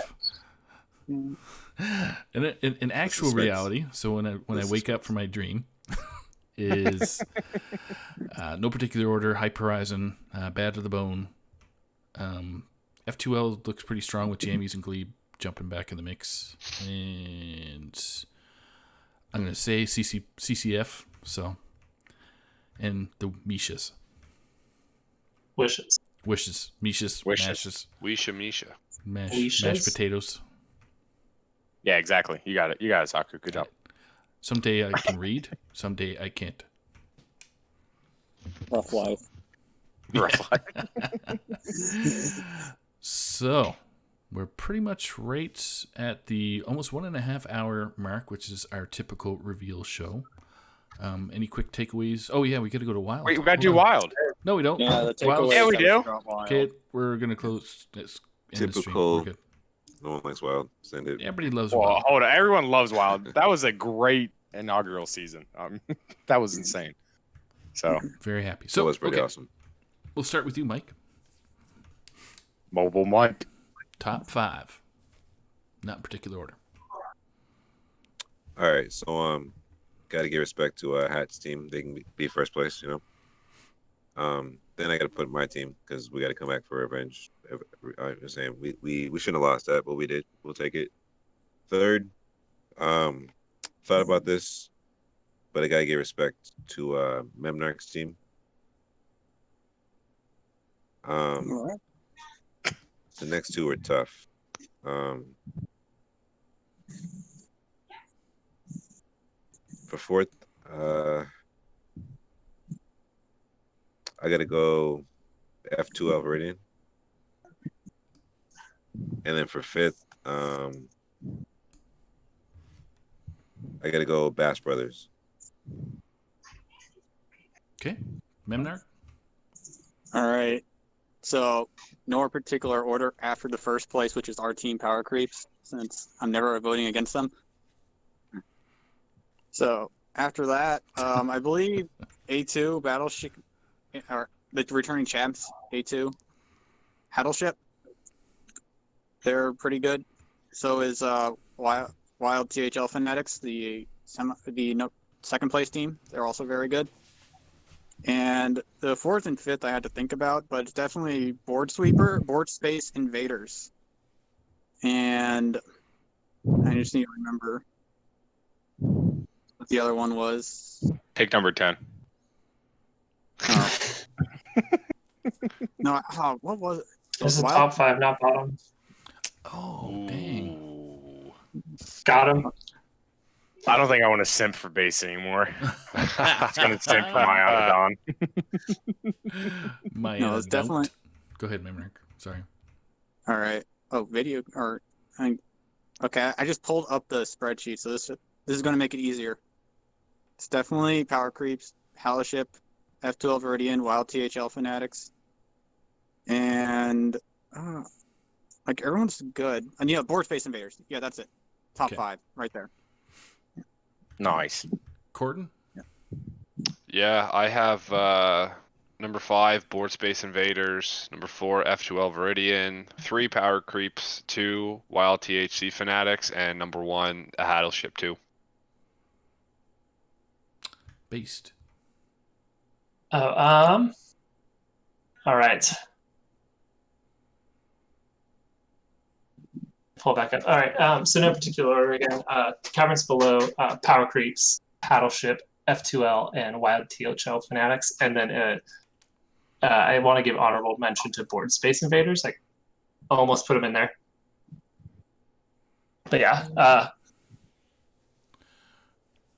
And in actual Suspense. reality, so when I wake up from my dream, is no particular order, Hype Horizon, Bad to the Bone. F2L looks pretty strong with Jammies and Glebe jumping back in the mix. And I'm going to say CCF, so. And the Mishas. Wishes. Mishas, Wishes. Mashes, Wisha Misha. mashed potatoes. Yeah, exactly. You got it, Saku. Good job. Someday I can read, someday I can't. Rough life. So, we're pretty much right at the almost 1.5 hour mark, which is our typical reveal show. Any quick takeaways? Oh, yeah, we got to go to Wild. Wait, we got to do Hold on. Wild. No, we don't. Yeah, the Wild. takeaway. Yeah, we do. Okay, we're going to close this. end the stream. Typical. We're good. No one likes Wild. Send it. Everybody loves Well, Wild. hold on. Everyone loves Wild. That was a great inaugural season. That was insane. So, Very happy. So So, it was pretty okay, awesome. we'll start with you, Mike. mobile mic. Top 5. Not in particular order. All right, so got to give respect to Hat's team. They can be first place, you know. Then I got to put my team because we got to come back for revenge. I was saying we shouldn't have lost that, but we did. We'll take it. Third, thought about this, but I got to give respect to memnarch's team. All right. The next 2 were tough. For fourth, I got to go F2L Viridian. And then for fifth, I got to go Bass Brothers. Okay. Memnarch? All right. So, no particular order after the first place, which is our team Power Creeps, since I'm never voting against them. So, after that, I believe A2, Battleship, or the returning champs, A2, Battleship. They're pretty good. So is Wild THL Fanatics, the second place team. They're also very good. And the fourth and fifth I had to think about, but it's definitely Board Space Invaders. And I just need to remember what the other one was. Pick number 10. No, what was it? This is Wild- top 5, not bottom. Oh, dang. Ooh. Got him. I don't think I want to simp for base anymore. It's going to simp for my Audidon. My, No, it's definitely. Go ahead, Memnarch. Sorry. All right. Oh, video or okay. I just pulled up the spreadsheet, so this is going to make it easier. It's definitely Power Creeps, Battleship, F12 Viridian, Wild THL Fanatics, and like everyone's good. And yeah, Board Space Invaders. Yeah, that's it. Top Okay. 5 right there. Nice. Koroden? Yeah, I have number 5, Board Space Invaders. Number 4, F2L Viridian. 3, Power Creeps. 2, Wild THC Fanatics. And number 1, a Battleship 2. Based. All right. pull back up. All right. So no particular order again. Caverns Below, Power Creeps, Paddleship, F2L, and Wild THL Fanatics. And then I want to give honorable mention to Board Space Invaders. I almost put them in there. But yeah,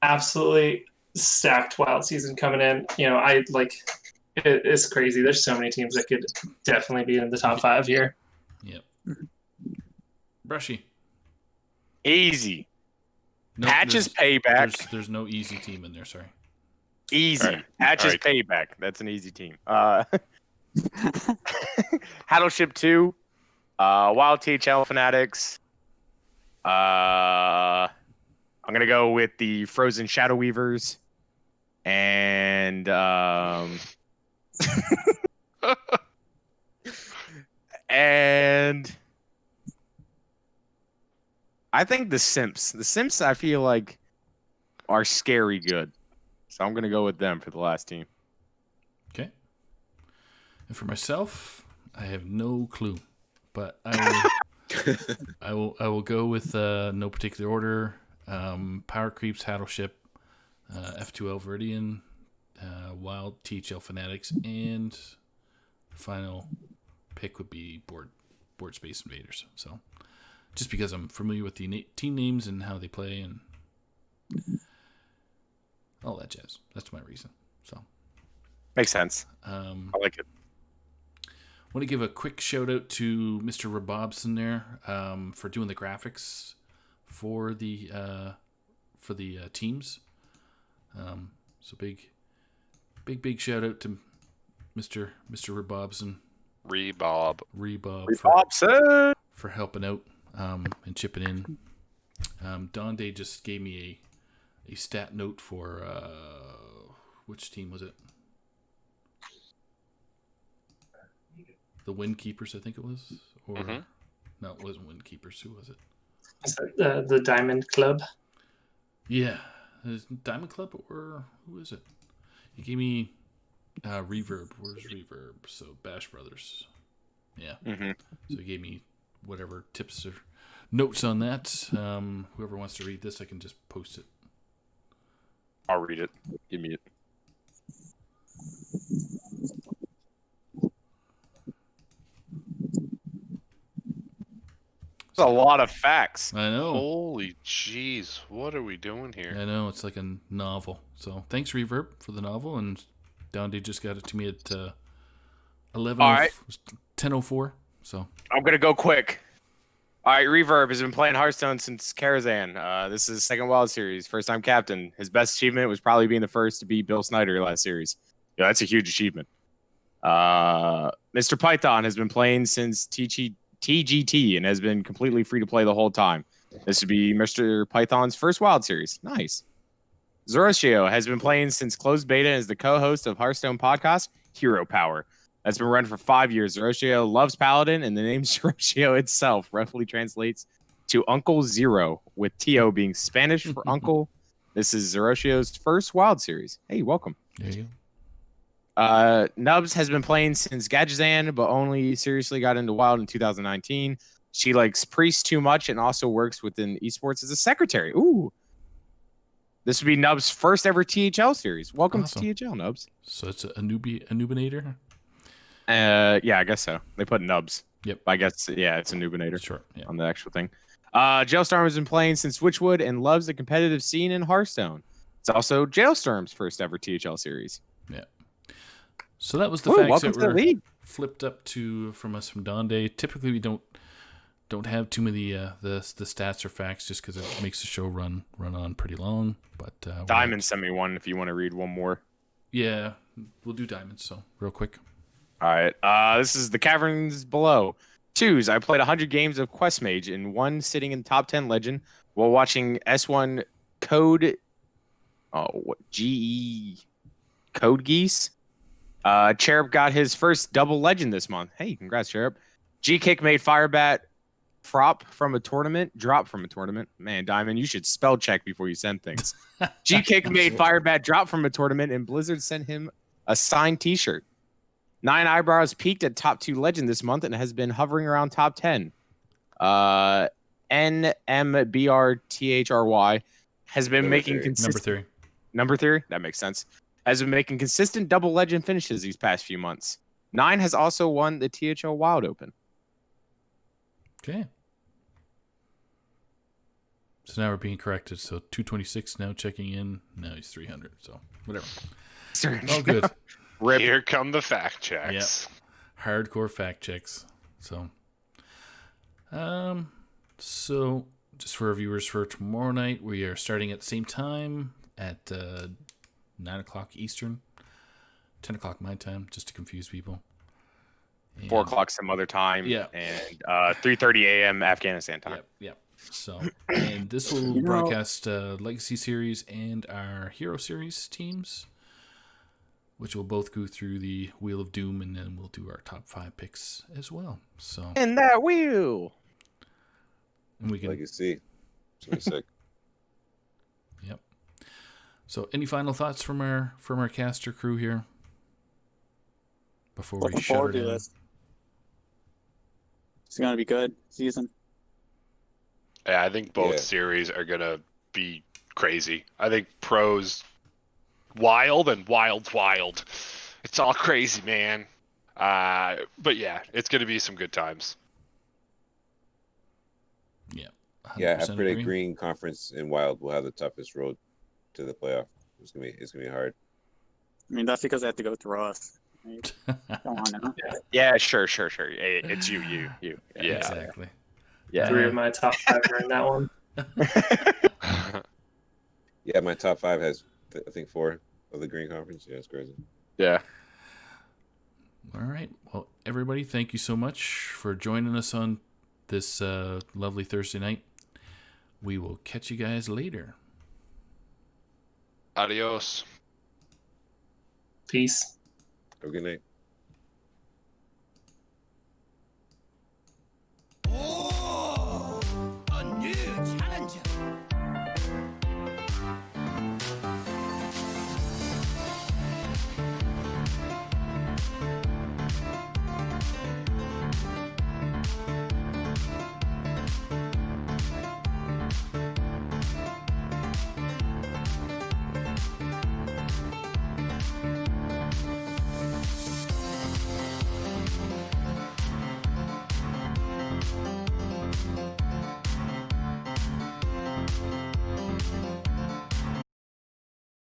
absolutely stacked Wild season coming in. I like it's crazy. There's so many teams that could definitely be in the top 5 here. Yep. Brushy. Easy. No, Patches payback. There's no easy team in there. Sorry. Easy. All right. Patches payback. That's an easy team. Paddleship 2. Wild THL Fanatics. I'm gonna go with the Frozen Shadow Weavers. And and I think the Simps. The Simps, I feel like, are scary good. So I'm going to go with them for the last team. Okay. And for myself, I have no clue. But I will go with no particular order. Power Creeps, Paddleship, F2L Viridian, Wild THL Fanatics, and the final pick would be Board Space Invaders. So just because I'm familiar with the team names and how they play and all that jazz. That's my reason. So makes sense. I like it. I want to give a quick shout out to Mr. Rabobson there for doing the graphics for the teams. So big shout out to Mr. Rabobson. Rebob for helping out and chipping in. Don Day just gave me a stat note for which team was it? The Windkeepers, I think it was, or no, it wasn't Windkeepers. Who was it? Is that the Diamond Club? Yeah, is it Diamond Club or who is it? He gave me Reverb. Where's Reverb? So Bash Brothers. Yeah. So he gave me whatever tips or notes on that. Whoever wants to read this, I can just post it. I'll read it. Give me it. That's a lot of facts. I know. Holy jeez, what are we doing here? I know, it's like a novel. So thanks, Reverb, for the novel. And Downday just got it to me at 10:04. So I'm going to go quick. All right, Reverb has been playing Hearthstone since Karazhan. This is his second Wild Series, first-time captain. His best achievement was probably being the first to beat Bill Snyder last series. Yeah, that's a huge achievement. Mr. Python has been playing since TGT and has been completely free to play the whole time. This would be Mr. Python's first Wild Series. Nice. Zoroshio has been playing since closed beta and is the co-host of Hearthstone podcast, Hero Power. That's been run for 5 years. Zoroshio loves Paladin, and the name Zoroshio itself roughly translates to Uncle Zero, with Tio being Spanish for uncle. This is Zoroshio's first Wild Series. Hey, welcome. there you Nubs has been playing since Gajazan, but only seriously got into Wild in 2019. She likes Priest too much and also works within esports as a secretary. Ooh. This would be Nubs' first ever THL series. Welcome Awesome. to THL, Nubs. So it's a Nubinator? Yeah, I guess so. They put Nubs. Yep. I guess, yeah, it's a Nubinator Sure. Yeah. on the actual thing. Jailstorm has been playing since Witchwood and loves the competitive scene in Hearthstone. It's also Jailstorm's first ever THL series. Yeah. So that was the Ooh, facts welcome that to the were league. flipped up from us from Don Day. Typically, we don't have too many the stats or facts just because it makes the show run on pretty long. But Diamond sent me one if you want to read one more. Yeah, we'll do diamonds. So real quick. All right. This is the Caverns Below. Twos. I played 100 games of Quest Mage and one sitting in top 10 legend while watching S1 Code. GE Code Geese. Cherub got his first double legend this month. Hey, congrats, Cherub. G-Kick made Firebat drop from a tournament. Man, Diamond, you should spell check before you send things. G-Kick made Firebat drop from a tournament, and Blizzard sent him a signed t-shirt. 9 Eyebrows peaked at top 2 legend this month and has been hovering around top 10. NMBRTHRY, has been Number making three. consistent. Number 3? That makes sense. Has been making consistent double legend finishes these past few months. 9 has also won the THL Wild Open. Okay. So now we're being corrected. So 226 now checking in. Now he's 300. So whatever. All good. Rip. Here come the fact checks. Hardcore fact checks. So just for our viewers for tomorrow night, we are starting at the same time at 9 o'clock Eastern, 10 o'clock my time, just to confuse people. 4 o'clock some other time. Yeah. And 3:30 a.m. Afghanistan time. Yep. So, and this will broadcast Legacy Series and our Hero Series teams, which will both go through the Wheel of Doom, and then we'll do our top 5 picks as well. So, And that wheel. and we can Legacy. It's gonna be sick. Yep. So, any final thoughts from our caster crew here before Looking we shut forward it to down? this. It's gonna be good season. Yeah, I think both Yeah. series are gonna be crazy. I think pros wild and wild. It's all crazy, man. But yeah, it's gonna be some good times. Yeah. Yeah, I 100% predict agree. Green Conference and Wild will have the toughest road to the playoff. It's gonna be hard. I mean, that's because they have to go through us. Right? Come on now. Yeah, sure. It's you. Yeah. Exactly. Yeah. 3 of my top 5 are in that one. Yeah, my top 5 has I think 4 of the Green Conference. Yeah, it's crazy. Yeah. All right. Well, everybody, thank you so much for joining us on this lovely Thursday night. We will catch you guys later. Adios. Peace. Have a good night.